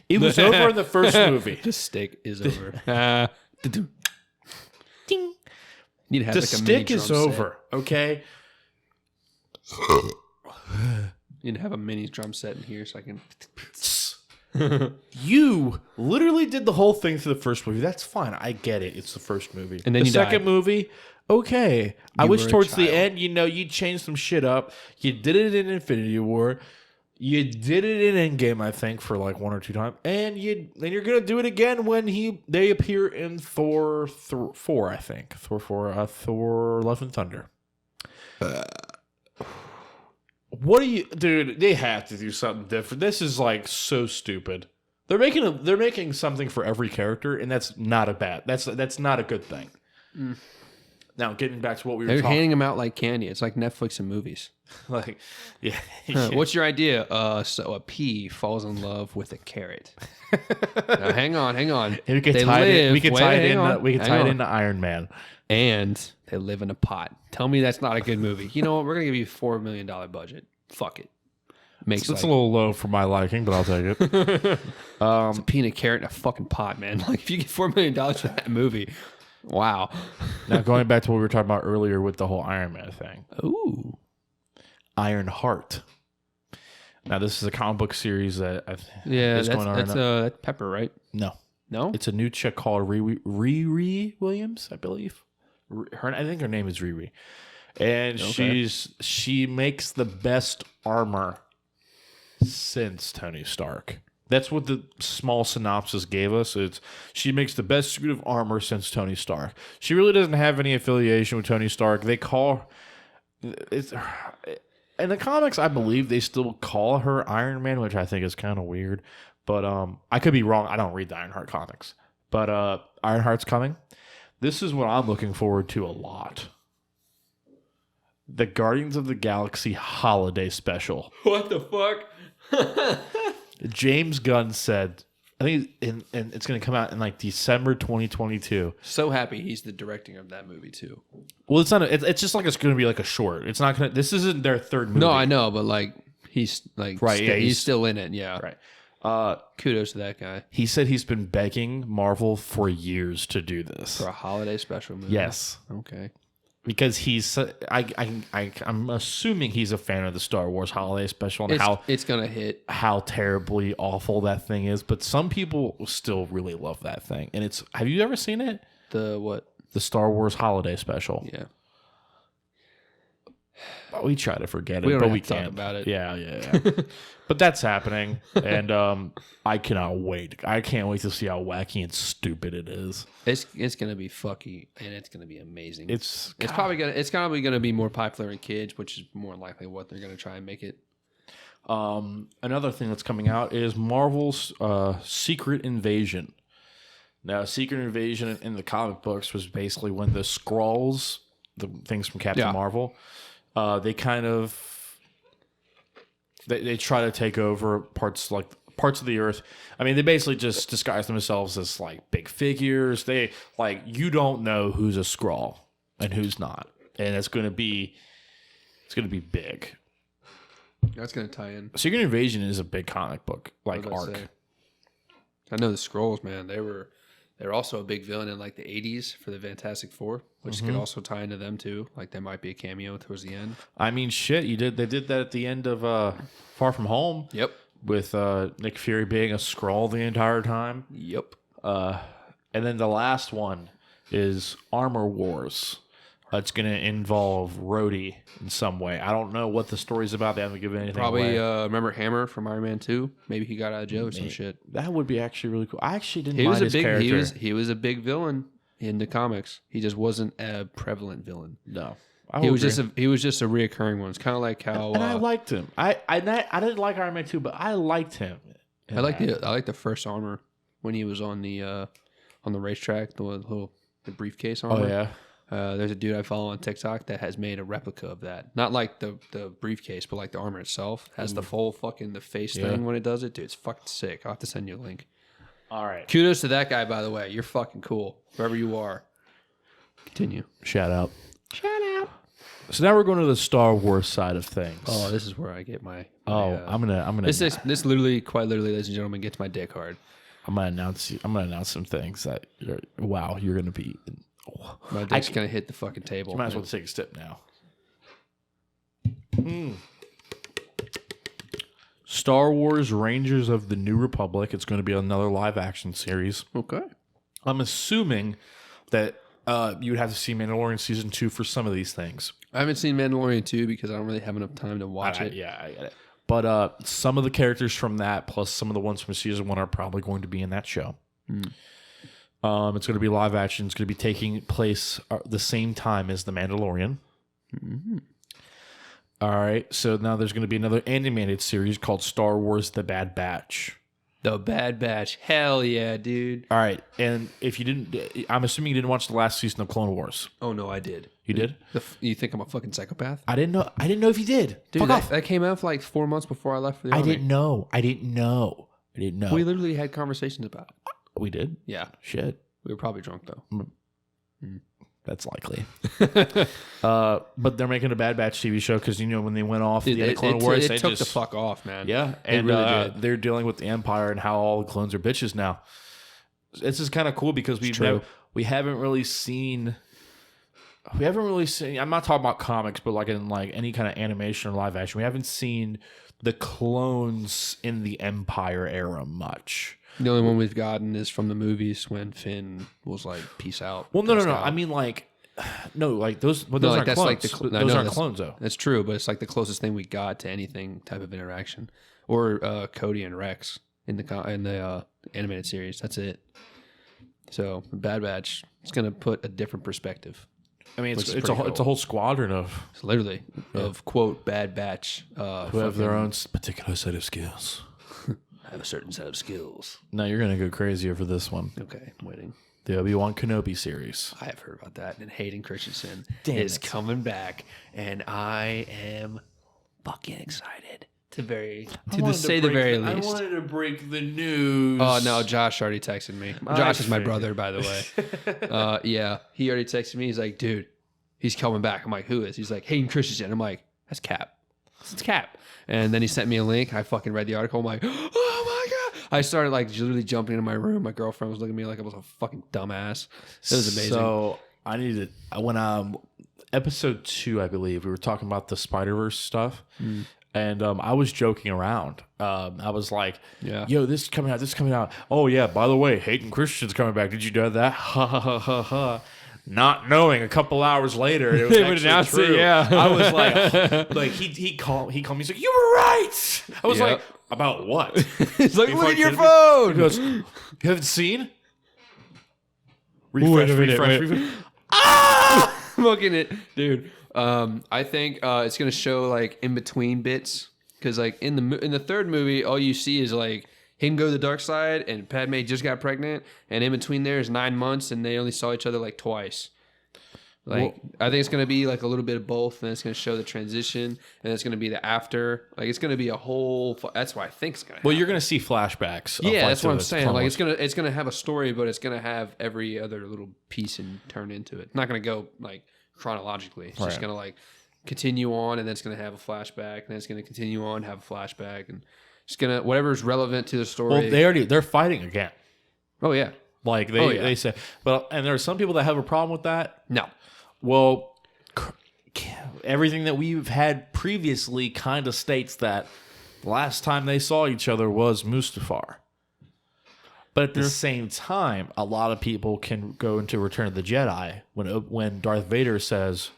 It was over in the first movie. The stick is over. Ding. Need to have The like a mini stick is drum over. Okay. Set. Need to have a mini drum set in here so I can. You literally did the whole thing through the first movie. That's fine. I get it. It's the first movie. And then the you second died. movie, okay. I You wish were a towards the child. end, you changed some shit up. You did it in Infinity War. You did it in Endgame, I think, for like 1 or 2 times. And you're gonna do it again when they appear in Thor 4, I think. Thor 4, Thor Love and Thunder. What do you, dude? They have to do something different. This is like so stupid. They're making something for every character, and that's not that's not a good thing. Now, getting back to what we were They're talking, handing them out like candy. It's like Netflix and movies. like, yeah. What's your idea? So a pea falls in love with a carrot. Now, hang on. We could tie it into Iron Man. And they live in a pot. Tell me that's not a good movie. You know what? We're gonna give you $4 million budget. Fuck it. Makes It's like, a little low for my liking, but I'll take it. it's a peanut carrot in a fucking pot, man. Like if you get $4 million for that movie, wow. Now, going back to what we were talking about earlier with the whole Iron Man thing. Ooh. Iron Heart. Now, this is a comic book series that Yeah, is that's going on right now. that's Pepper, right? No. No? It's a new chick called Riri Williams, I believe. I think her name is Riri. And Okay. she makes the best armor since Tony Stark. That's what the small synopsis gave us. She makes the best suit of armor since Tony Stark. She really doesn't have any affiliation with Tony Stark. They call it's in the comics, I believe they still call her Iron Man, which I think is kind of weird. But I could be wrong. I don't read the Ironheart comics. But Ironheart's coming. This is what I'm looking forward to a lot. The Guardians of the Galaxy holiday special. What the fuck? James Gunn said, I think and it's going to come out in like December 2022. So happy he's the directing of that movie too. Well, it's not. It's just like it's going to be like a short. It's not going to. This isn't their third movie. No, I know, but like he's like right. Yeah, he's still in it. Yeah, right. Kudos to that guy. He said he's been begging Marvel for years to do this For a holiday special movie. Yes. Okay. Because he's, I'm assuming he's a fan of the Star Wars holiday special and how it's gonna hit, how terribly awful that thing is. But some people still really love that thing. And it's, have you ever seen it? The what? The Star Wars holiday special. Yeah. We try to forget We it, don't but have we to talk can't. about it. Yeah. But that's happening, and I cannot wait. I can't wait to see how wacky and stupid it is. It's gonna be fucky, and it's gonna be amazing. It's probably gonna be more popular in kids, which is more likely what they're gonna try and make it. Another thing that's coming out is Marvel's Secret Invasion. Now, Secret Invasion in the comic books was basically when the Skrulls, the things from Captain Marvel, they kind of they try to take over parts of the Earth. I mean, they basically just disguise themselves as like big figures. They like you don't know who's a Skrull and who's not, and it's gonna be big. That's gonna tie in. Secret Invasion is a big comic book like arc. I know the Skrulls, man. They're also a big villain in like the 80s for the Fantastic Four, which could also tie into them too. Like there might be a cameo towards the end. I mean, shit, they did that at the end of Far From Home. Yep. With Nick Fury being a Skrull the entire time. Yep. And then the last one is Armor Wars. It's going to involve Rhodey in some way. I don't know what the story's about. They haven't given anything Probably away. remember Hammer from Iron Man 2? Maybe he got out of jail or some shit. That would be actually really cool. I actually didn't He mind was a his big character. he was a big villain in the comics. He just wasn't a prevalent villain. No. He was just a reoccurring one. It's kind of like how and I liked him. I didn't like Iron Man 2, but I liked him. I like the first armor when he was on the racetrack, the briefcase armor. Oh yeah. There's a dude I follow on TikTok that has made a replica of that. Not like the briefcase, but like the armor itself has the full fucking the face thing when it does it. Dude, it's fucking sick. I'll have to send you a link. All right. Kudos to that guy, by the way. You're fucking cool, wherever you are. Continue. Shout out. So now we're going to the Star Wars side of things. Oh, this is where I get my. I'm gonna. This literally, quite literally, ladies and gentlemen, gets my dick hard. I'm gonna announce some things that you're gonna be. My dick's gonna hit the fucking table. You might as well take a step now. Star Wars Rangers of the New Republic. It's going to be another live action series. Okay. I'm assuming that you would have to see Mandalorian season 2 for some of these things. I haven't seen Mandalorian 2 because I don't really have enough time to watch it. Yeah, I get it. But some of the characters from that, plus some of the ones from season 1, are probably going to be in that show. It's going to be live action. It's going to be taking place the same time as The Mandalorian. Mm-hmm. All right. So now there's going to be another animated series called Star Wars The Bad Batch. The Bad Batch. Hell yeah, dude. All right. And if you didn't, I'm assuming you didn't watch the last season of Clone Wars. Oh, no, I did. You did? You think I'm a fucking psychopath? I didn't know if you did. Dude, that came out for like 4 months before I left for the army. I didn't know. We literally had conversations about it. We did? Yeah. Shit. We were probably drunk, though. That's likely. But they're making a Bad Batch TV show because, when they went off the Clone Wars, they took the fuck off, man. Yeah. And really they're dealing with the Empire and how all the clones are bitches now. This is kind of cool because we haven't really seen... I'm not talking about comics, but like in like any kind of animation or live action, we haven't seen the clones in the Empire era much. The only one we've gotten is from the movies when Finn was like, "Peace out." Well, no. I mean, like, no, like those. But those aren't clones. Those aren't clones, though. That's true, but it's like the closest thing we got to anything type of interaction, or Cody and Rex in the animated series. That's it. So Bad Batch is gonna put a different perspective. I mean, it's a whole squadron of literally of quote Bad Batch who have their own particular set of skills. Have a certain set of skills. No, you're gonna go crazy over this one. Okay, I'm waiting. The Obi-Wan Kenobi series. I have heard about that. And Hayden Christensen is Damn it. coming back, and I am fucking excited the very I least. wanted to break the news. Oh no, Josh already texted me. Josh is my brother, by the way. Yeah, he already texted me. He's like, dude, he's coming back. I'm like, who is? He's like, Hayden Christensen. I'm like, that's Cap. It's Cap. And then he sent me a link. I fucking read the article. I'm like, oh my God. I started like literally jumping into my room. My girlfriend was looking at me like I was a fucking dumbass. It was amazing. So I needed when episode 2, I believe, we were talking about the Spider-Verse stuff. And I was joking around. I was like, yo, this is coming out. Oh, yeah, by the way, Hayden Christensen's coming back. Did you know that? Ha, ha, ha, ha, ha. Not knowing a couple hours later, it was they would announce true. it, yeah. I was like he called me. He's like, you were right. I was like, about what? He's like, look at your phone. He goes, you haven't seen? Refresh. Ah! I'm looking at dude. I think it's gonna show like in between bits because like in the third movie, all you see is like him go to the dark side and Padme just got pregnant, and in between there is 9 months, and they only saw each other like twice. Like I think it's gonna be like a little bit of both, and it's gonna show the transition, and it's gonna be the after. Like it's gonna be a whole. That's what I think it's gonna happen. Well, you're gonna see flashbacks. Yeah, that's what I'm saying. Like it's gonna have a story, but it's gonna have every other little piece and turn into it. It's not gonna go like chronologically. It's just gonna like continue on, and then it's gonna have a flashback, and then it's gonna continue on, have a flashback, and it's gonna whatever's relevant to the story. Well, they're fighting again. Oh yeah, like they say, but and there are some people that have a problem with that. No. Well, everything that we've had previously kind of states that the last time they saw each other was Mustafar. But at the same time, a lot of people can go into Return of the Jedi when Darth Vader says,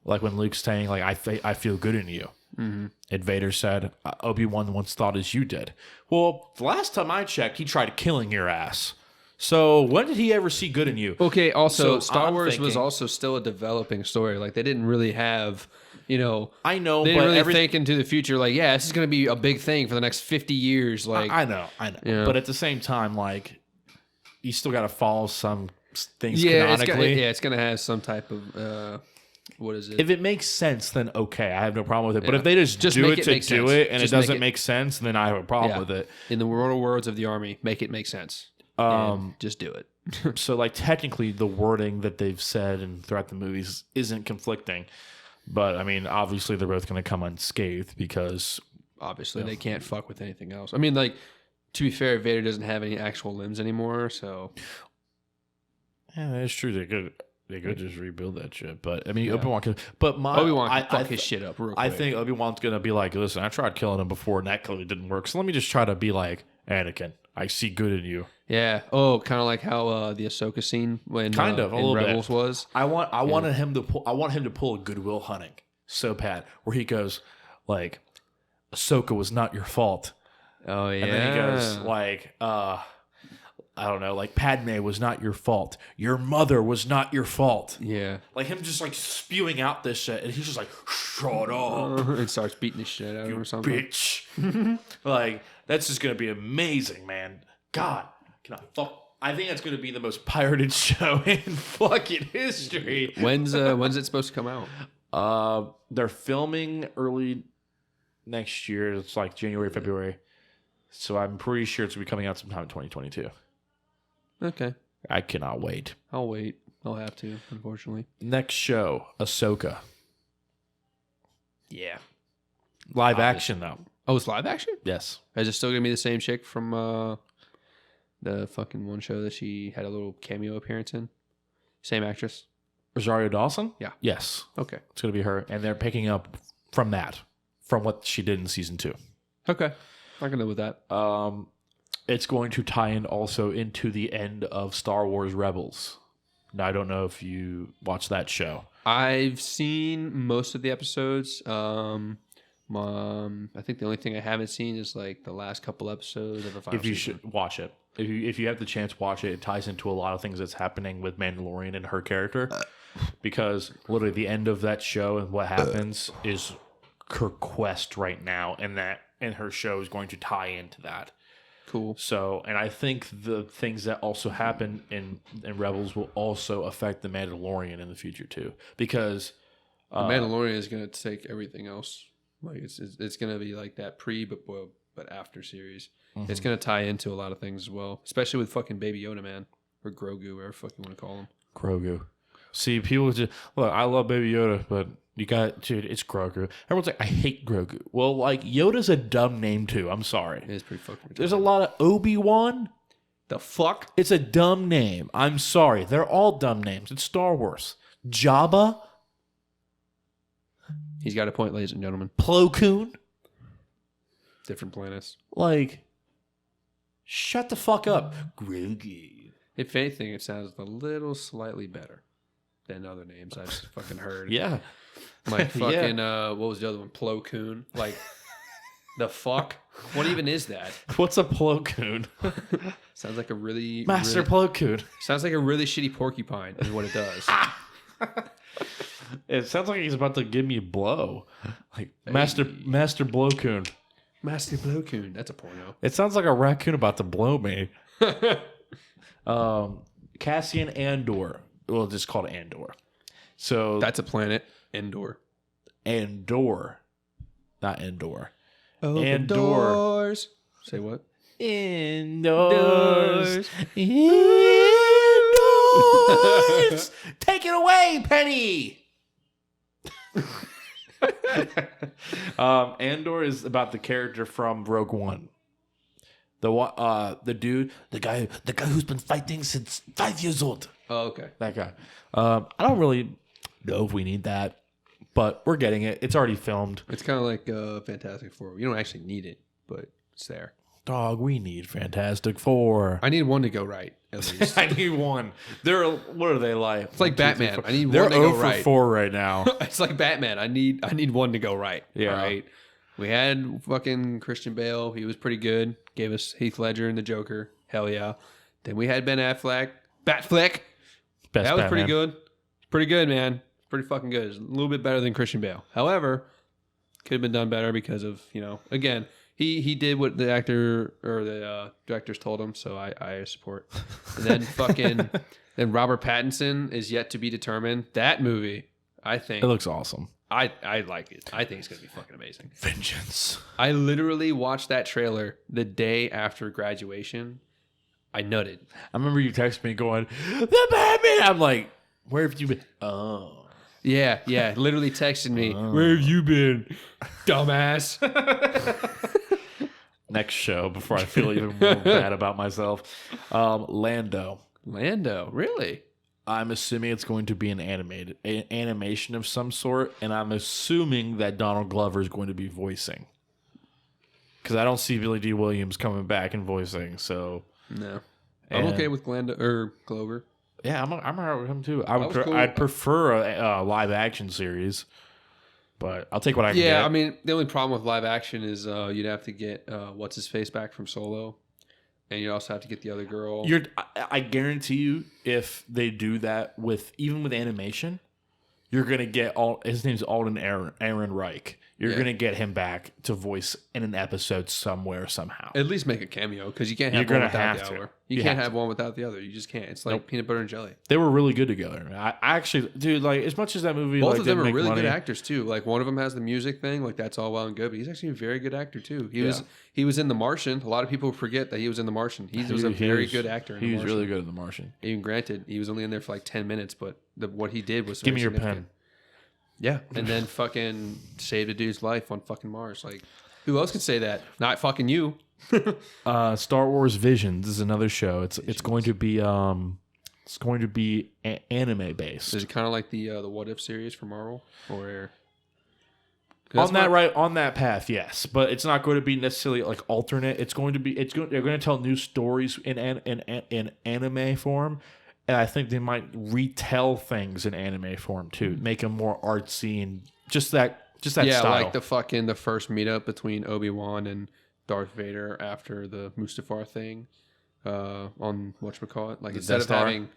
like when Luke's saying, like, I feel good in you. Mm-hmm. And Vader said, Obi-Wan once thought as you did. Well, the last time I checked, he tried killing your ass. So when did he ever see good in you? Okay, also, Star Wars was also still a developing story. Like, they didn't really have, I know, they didn't really think into the future, like, yeah, this is going to be a big thing for the next 50 years. Like, I know. But at the same time, like, you still got to follow some things canonically. It's going to have some type of, what is it? If it makes sense, then okay, I have no problem with it. But if they just do it to do it and it doesn't make sense, then I have a problem with it. In the words of the Army, make it make sense. Just do it. So, like, technically, the wording that they've said and throughout the movies isn't conflicting. But, I mean, obviously, they're both going to come unscathed because... Obviously, they can't fuck with anything else. I mean, like, to be fair, Vader doesn't have any actual limbs anymore, so... Yeah, that's true. They could just rebuild that shit. But, I mean, Obi-Wan could... But Obi-Wan can fuck his shit up real quick. I think Obi-Wan's going to be like, listen, I tried killing him before, and that clearly didn't work. So let me just try to be like, Anakin, I see good in you. Yeah. Oh, kind of like how the Ahsoka scene when in Rebels was. I wanted him to pull a Goodwill Hunting so bad, where he goes like, Ahsoka was not your fault. Oh yeah. And then he goes like, I don't know, like Padme was not your fault. Your mother was not your fault. Yeah. Like him just like spewing out this shit, and he's just like, shut up. And starts beating the shit out of him or something. Bitch. Like that's just gonna be amazing, man. God. I think that's going to be the most pirated show in fucking history. When's it supposed to come out? They're filming early next year. It's like January, February. So I'm pretty sure it's going to be coming out sometime in 2022. Okay. I cannot wait. I'll wait. I'll have to, unfortunately. Next show, Ahsoka. Yeah. Live action, though. Oh, it's live action? Yes. Is it still going to be the same chick from... the fucking one show that she had a little cameo appearance in? Same actress? Rosario Dawson? Yeah. Yes. Okay. It's going to be her. And they're picking up from what she did in season 2. Okay. I can live with that. It's going to tie in also into the end of Star Wars Rebels. Now, I don't know if you watched that show. I've seen most of the episodes. I think the only thing I haven't seen is like the last couple episodes of the final season. Should watch it. If you have the chance, watch it. It ties into a lot of things that's happening with Mandalorian and her character. Because literally the end of that show and what happens is her quest right now, and her show is going to tie into that. Cool. So, and I think the things that also happen in Rebels will also affect the Mandalorian in the future too. Because the Mandalorian is going to take everything else. Like it's gonna be like that but after series. Mm-hmm. It's gonna tie into a lot of things as well, especially with fucking Baby Yoda, man, or Grogu, whatever the fuck you want to call him. Grogu. See, people just look. I love Baby Yoda, but dude, it's Grogu. Everyone's like, I hate Grogu. Well, like Yoda's a dumb name too. I'm sorry. It is pretty fucking. There's a lot of Obi-Wan. The fuck? It's a dumb name. I'm sorry. They're all dumb names. It's Star Wars. Jabba. He's got a point, ladies and gentlemen. Plo Koon. Different planets. Like, shut the fuck up. Grogu. If anything, it sounds a little slightly better than other names I've fucking heard. Yeah. Like fucking, what was the other one? Plo Koon. Like, the fuck? What even is that? What's a Plo Koon? Sounds like a really... Master Plo Koon. Sounds like a really shitty porcupine is what it does. It sounds like he's about to give me a blow. Like, Master Plo Koon. Master Plo Koon. That's a porno. It sounds like a raccoon about to blow me. Cassian Andor. Well, just called Andor. So that's a planet. Endor. Andor. Not Endor. Open doors. Say what? Indoors. Take it away, Penny. Andor is about the character from Rogue One. The dude, the guy who's been fighting since 5 years old. Oh, okay. That guy. I don't really know if we need that, but we're getting it. It's already filmed. It's kind of like Fantastic Four. You don't actually need it, but it's there. Dog, we need Fantastic Four. I need one to go right, at least. I need one. What are they like? It's like Batman. I need They're one to go 0 right. for 4 right now. It's like Batman. I need one to go right. Yeah. All right. We had fucking Christian Bale. He was pretty good. Gave us Heath Ledger and the Joker. Hell yeah. Then we had Ben Affleck. Batfleck. That was pretty good. Pretty good, man. Pretty fucking good. It's a little bit better than Christian Bale. However, could have been done better because of, again, he did what the actor or the directors told him, so I support. And then then Robert Pattinson is yet to be determined. That movie, I think. It looks awesome. I like it. I think it's going to be fucking amazing. Vengeance. I literally watched that trailer the day after graduation. I nutted. I remember you texted me going, "The Batman." I'm like, "Where have you been?" Oh. Yeah. Literally texted me, "Where have you been, dumbass?" Next show before I feel even more bad about myself. Lando, really? I'm assuming it's going to be an animation of some sort, and I'm assuming that Donald Glover is going to be voicing. Because I don't see Billy D. Williams coming back and voicing, so... No. I'm okay with Glover. Yeah, I'm alright with him too. Cool. I'd prefer a live action series, but I'll take what I can get. Yeah, I mean, the only problem with live action is you'd have to get what's-his-face back from Solo. And you also have to get the other girl. I guarantee you, if they do that even with animation, you're gonna get his name's Alden Aaron Reich. You're gonna get him back to voice in an episode somewhere somehow. At least make a cameo because you can't have one without the other. You can't have one without the other. You just can't. It's like peanut butter and jelly. They were really good together. I actually, dude, like as much as that movie, both of them are really good actors too. Like one of them has the music thing, like that's all well and good, but he's actually a very good actor too. He was in The Martian. A lot of people forget that he was in The Martian. He was a very good actor. He was really good in The Martian. Even granted, he was only in there for like 10 minutes, but what he did was give me your pen. Yeah, and then fucking saved a dude's life on fucking Mars. Like, who else can say that? Not fucking you. Star Wars Visions is another show. It's going to be anime based. Is it kind of like the What If series for Marvel, or on that path? Yes, but it's not going to be necessarily like alternate. They're going to tell new stories in anime form. And I think they might retell things in anime form too, make them more artsy and just that style. Like the first meetup between Obi-Wan and Darth Vader after the Mustafar thing on whatchamacallit. Like instead of having,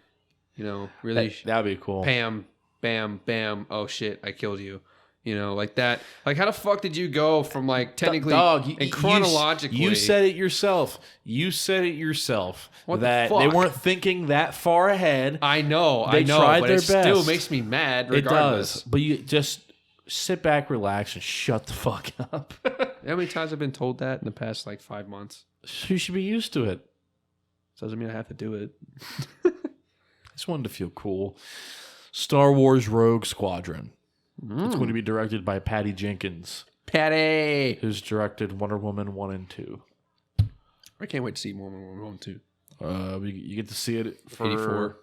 really that'd be cool. Bam, bam, bam. Oh shit, I killed you. Like that. Like, how the fuck did you go from like technically and chronologically? You said it yourself. What that the fuck? They weren't thinking that far ahead. I know. They tried but their it best. still makes me mad. Regardless. It does. But you just sit back, relax, and shut the fuck up. How many times I've been told that in the past like 5 months? You should be used to it. Doesn't mean I have to do it. I just wanted to feel cool. Star Wars Rogue Squadron. It's going to be directed by Patty Jenkins. Patty! Who's directed Wonder Woman 1 and 2. I can't wait to see more Wonder Woman 1 and 2. You get to see it for 84.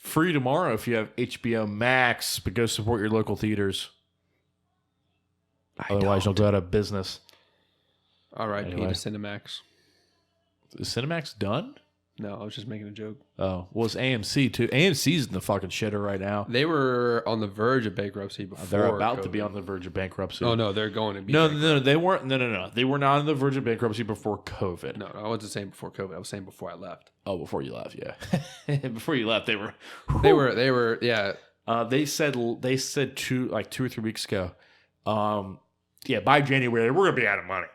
free tomorrow if you have HBO Max, but go support your local theaters. Otherwise, you'll go out of business. All right, Anyway. Peter Cinemax. Is Cinemax done? No, I was just making a joke. Oh, well, it's AMC too. AMC's in the fucking shitter right now. They were on the verge of bankruptcy before. They're about COVID. to be on the verge of bankruptcy. Oh no, they're going to be. No, they weren't. No. They were not on the verge of bankruptcy before COVID. No, I wasn't saying before COVID. I was saying before I left. Oh, before you left, yeah. Before you left, they were. They were. Yeah. They said 2 or 3 weeks ago. Yeah, by January we're gonna be out of money.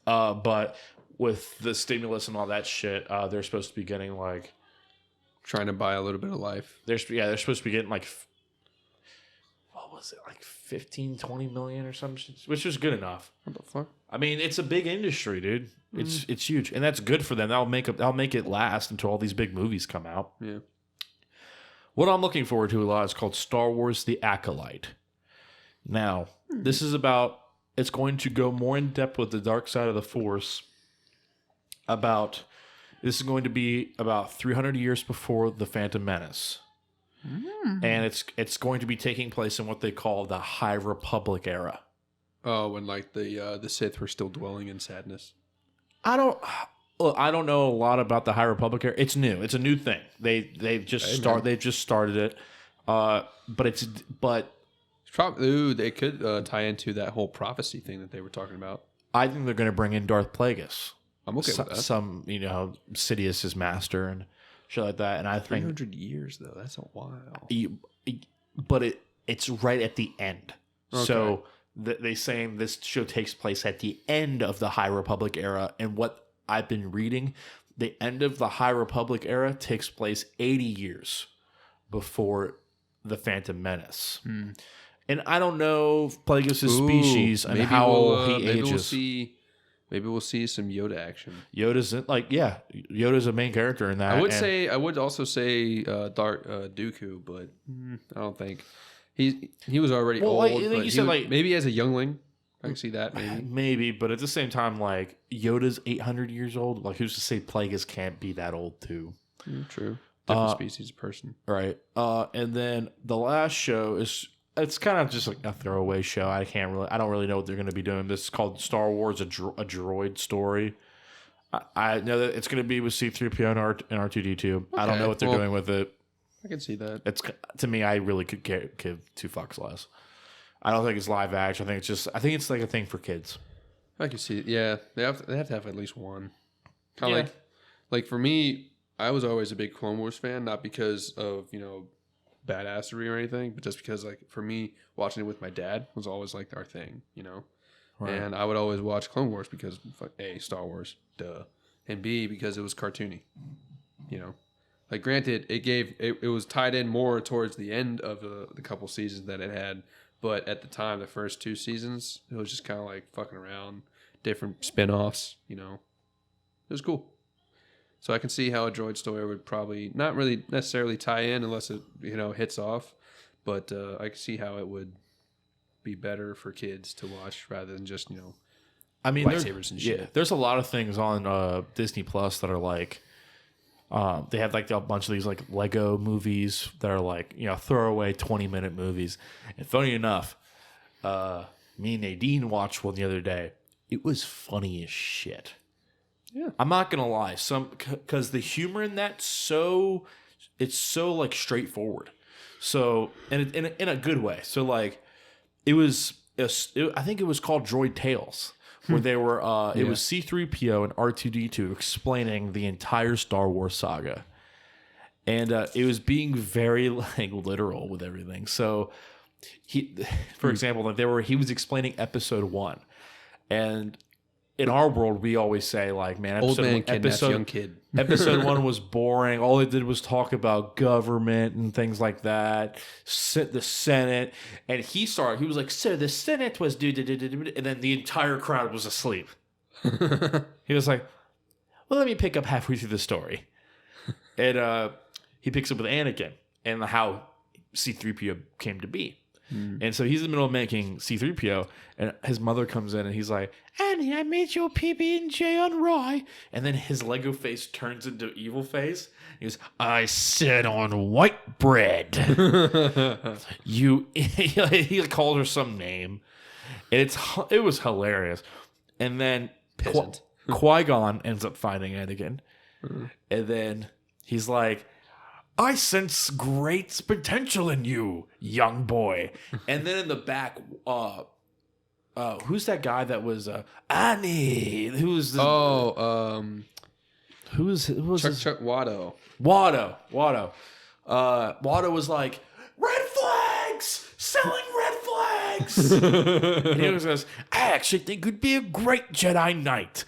But with the stimulus and all that shit, they're supposed to be getting like Trying to buy a little bit of life. they're supposed to be getting like what was it, like 15, 20 million or something, which is good enough. What the fuck? I mean, it's a big industry, dude. It's huge, and that's good for them. That'll make it last until all these big movies come out. Yeah. What I'm looking forward to a lot is called Star Wars: The Acolyte. Now, this is about. It's going to go more in depth with the dark side of the Force. This is going to be about 300 years before the Phantom Menace, and it's going to be taking place in what they call the High Republic era. Oh, when like the Sith were still dwelling in sadness. I don't know a lot about the High Republic era. It's new. It's a new thing. They've just started it. But Probably they could tie into that whole prophecy thing that they were talking about. I think they're going to bring in Darth Plagueis. I'm okay with that. Some, Sidious's master and shit like that. And I think 300 years though, that's a while. But it's right at the end. Okay. So they saying this show takes place at the end of the High Republic era. And what I've been reading, the end of the High Republic era takes place 80 years before the Phantom Menace. And I don't know Plagueis' species and how he ages. Maybe we'll see some Yoda action. Yoda's Yoda's a main character in that. I would also say Dooku, but I don't think he was already old. Like you said, maybe as a youngling, I can see that. Maybe, but at the same time, like Yoda's 800 years old. Like who's to say Plagueis can't be that old too? True, different species of person, right? And then the last show it's kind of just like a throwaway show. I don't really know what they're going to be doing. This is called Star Wars: A Droid Story. I know that it's going to be with C-3PO and R2-D2. Okay, I don't know what they're doing with it. I can see that. It's to me, I really could give 2 fucks less. I don't think it's live action. I think it's like a thing for kids. I can see it. Yeah, they have to have at least one. Kind of like for me, I was always a big Clone Wars fan, not because of badassery or anything, but just because like for me watching it with my dad was always like our thing, right. And I would always watch Clone Wars because A, Star Wars, duh, and B, because it was cartoony, like granted it was tied in more towards the end of the couple seasons that it had, but at the time the first 2 seasons it was just kind of like fucking around, different spin-offs, it was cool. So I can see how a droid story would probably not really necessarily tie in unless it, hits off. But I can see how it would be better for kids to watch rather than just, lightsabers and shit. Yeah, there's a lot of things on Disney Plus that are like, they have like a bunch of these like Lego movies that are like, throwaway 20-minute movies. And funny enough, me and Nadine watched one the other day. It was funny as shit. Yeah, I'm not gonna lie. Because the humor in that it's so like straightforward. So and in a good way. So like I think it was called Droid Tales, where they were it was C-3PO and R2-D2 explaining the entire Star Wars saga, and it was being very like literal with everything. So for example, like he was explaining Episode 1, and in our world, we always say like, man, Old man kidnaps young kid. Episode 1 was boring. All it did was talk about government and things like that. The Senate, and he was like, so the Senate was and then the entire crowd was asleep. He was like, well, let me pick up halfway through the story, and he picks up with Anakin and how C-3PO came to be. And so he's in the middle of making C-3PO, and his mother comes in and he's like, Annie, I made your PB&J on rye. And then his Lego face turns into evil face. He goes, I said on white bread. He called her some name. And it was hilarious. And then Qui-Gon ends up finding Anakin. And then he's like, I sense great potential in you, young boy. And then in the back, who's that guy that was Annie? Who's the who was Chuck Watto. Watto. Watto was like, red flags, selling red flags. And he goes, I actually think you'd be a great Jedi Knight.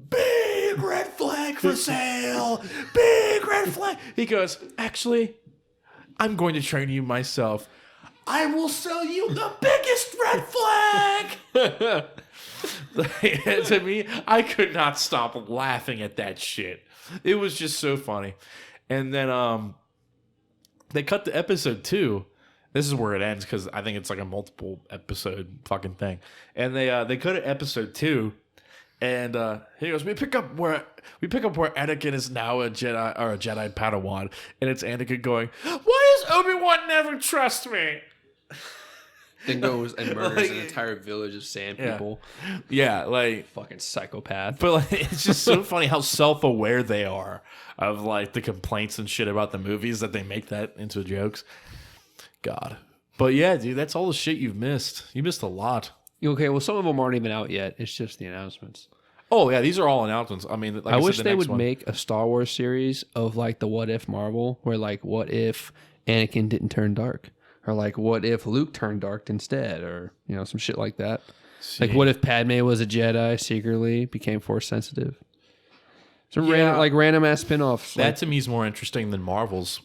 Big red flag for sale. Big red flag. He goes, actually, I'm going to train you myself. I will sell you the biggest red flag. To me, I could not stop laughing at that shit. It was just so funny. And then they cut to episode 2. This is where it ends because I think it's like a multiple episode fucking thing. And they cut to episode 2. And he goes, we pick up where Anakin is now a Jedi Padawan, and it's Anakin going, why does Obi-Wan never trust me? Then goes and murders an entire village of sand people. Yeah, like fucking psychopath. But like, it's just so funny how self-aware they are of like the complaints and shit about the movies that they make that into jokes. God. But yeah, dude, that's all the shit you've missed. You missed a lot. Okay, well, some of them aren't even out yet. It's just the announcements. Oh, yeah, these are all announcements. I mean, like I wish they would make a Star Wars series of, like, the What If Marvel, where, like, what if Anakin didn't turn dark? Or, like, what if Luke turned dark instead? Or, you know, some shit like that. Like, what if Padme was a Jedi, secretly became Force-sensitive? Some random-ass spinoffs. That, to me, is more interesting than Marvel's.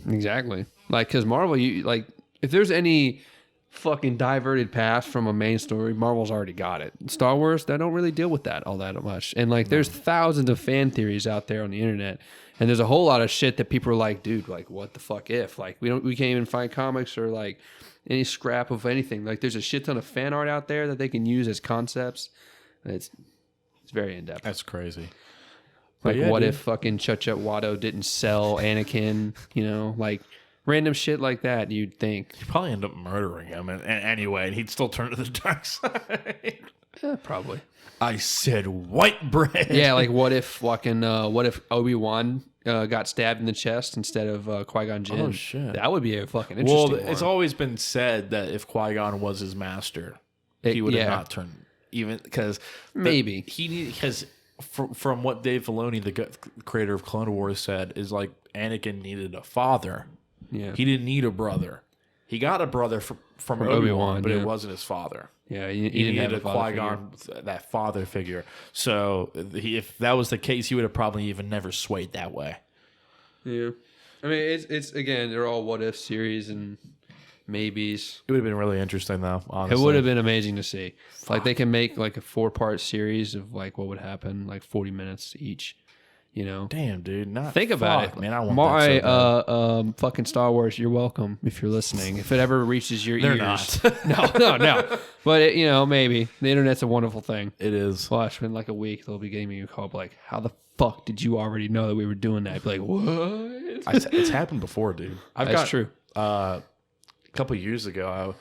Exactly. Like, because Marvel, if there's any fucking diverted path from a main story, Marvel's already got it. Star Wars, they don't really deal with that all that much. And like there's thousands of fan theories out there on the internet, and there's a whole lot of shit that people are like, dude, like what the fuck if? Like we can't even find comics or like any scrap of anything. Like there's a shit ton of fan art out there that they can use as concepts. It's very in depth. That's crazy. Like what if fucking Chuck Watto didn't sell Anakin, you know, like random shit like that, you'd think. You'd probably end up murdering him anyway, and he'd still turn to the dark side. Probably. I said white bread. Yeah, like what if Obi-Wan got stabbed in the chest instead of Qui-Gon Jinn? Oh, shit. That would be a fucking interesting one. It's always been said that if Qui-Gon was his master, he would have not turned, even because... Maybe. Because from what Dave Filoni, the creator of Clone Wars, said, is like Anakin needed a father. Yeah. He didn't need a brother. He got a brother from Obi-Wan, but it wasn't his father. Yeah, he needed a Qui-Gon, that father figure. So if that was the case, he would have probably even never swayed that way. Yeah. I mean, it's again, they're all what-if series and maybes. It would have been really interesting, though, honestly. It would have been amazing to see. Like, they can make, like, a 4-part series of, like, what would happen, like, 40 minutes each. You know, damn, dude. Think about it, man. I want that so bad. Fucking Star Wars. You're welcome if you're listening. If it ever reaches your They're ears, not. no. But you know, maybe the internet's a wonderful thing. It is. Watch in like a week, they'll be giving me a call like, "How the fuck did you already know that we were doing that?" I'd be like, "What?" It's happened before, dude. That's true. A couple of years ago,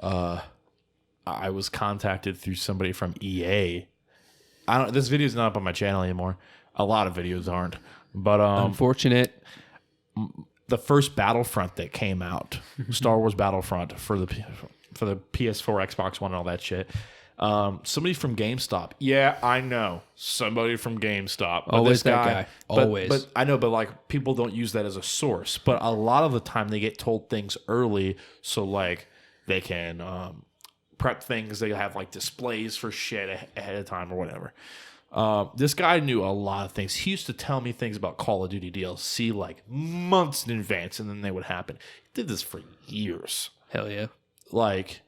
I was contacted through somebody from EA. This video's not up on my channel anymore. A lot of videos aren't, but unfortunate. The first Battlefront that came out, Star Wars Battlefront for the PS4, Xbox One, and all that shit. Somebody from GameStop. Yeah, I know. Somebody from GameStop. But always that guy. Always. But I know, but like people don't use that as a source. But a lot of the time they get told things early, so like they can prep things. They have like displays for shit ahead of time or whatever. This guy knew a lot of things. He used to tell me things about Call of Duty DLC like months in advance, and then they would happen. He did this for years. Hell yeah. Like,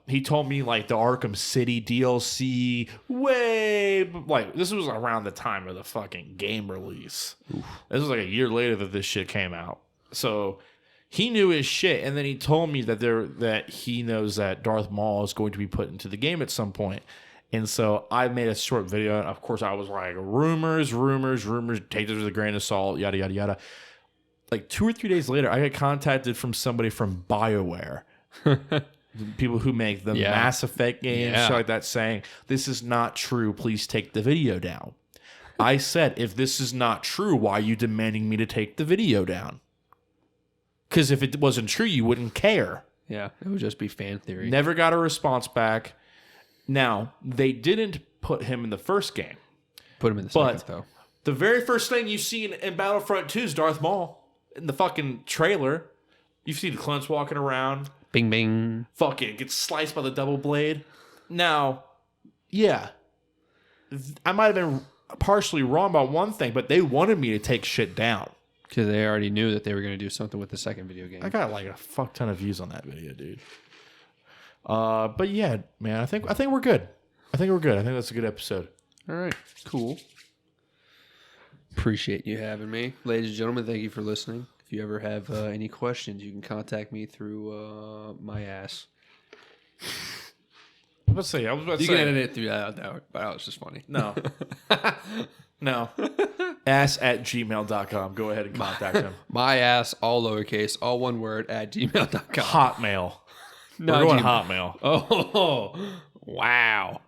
he told me like the Arkham City DLC this was around the time of the fucking game release. Oof. This was like a year later that this shit came out. So he knew his shit, and then he told me that he knows that Darth Maul is going to be put into the game at some point. And so I made a short video, and of course I was like, rumors, take this with a grain of salt, yada, yada, yada. Like 2 or 3 days later, I got contacted from somebody from BioWare, people who make the Mass Effect games, shit like that, saying, this is not true, please take the video down. I said, if this is not true, why are you demanding me to take the video down? Because if it wasn't true, you wouldn't care. Yeah, it would just be fan theory. Never got a response back. Now, they didn't put him in the first game. Put him in the second, though. The very first thing you see in Battlefront 2 is Darth Maul in the fucking trailer. You see the clones walking around. Bing, bing. Fucking gets sliced by the double blade. Now, yeah, I might have been partially wrong about one thing, but they wanted me to take shit down. Because they already knew that they were going to do something with the second video game. I got like a fuck ton of views on that video, dude. But yeah, man, I think we're good. I think that's a good episode. All right, cool. Appreciate you having me, ladies and gentlemen. Thank you for listening. If you ever have any questions, you can contact me through my ass. I was about to say you can edit it through that, but that was just funny. No, no. ass@gmail.com. Go ahead and contact him. My ass, all lowercase, all one word, @gmail.com. Hotmail. No, we're going Hotmail. Oh, wow.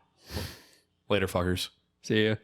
Later, fuckers. See ya.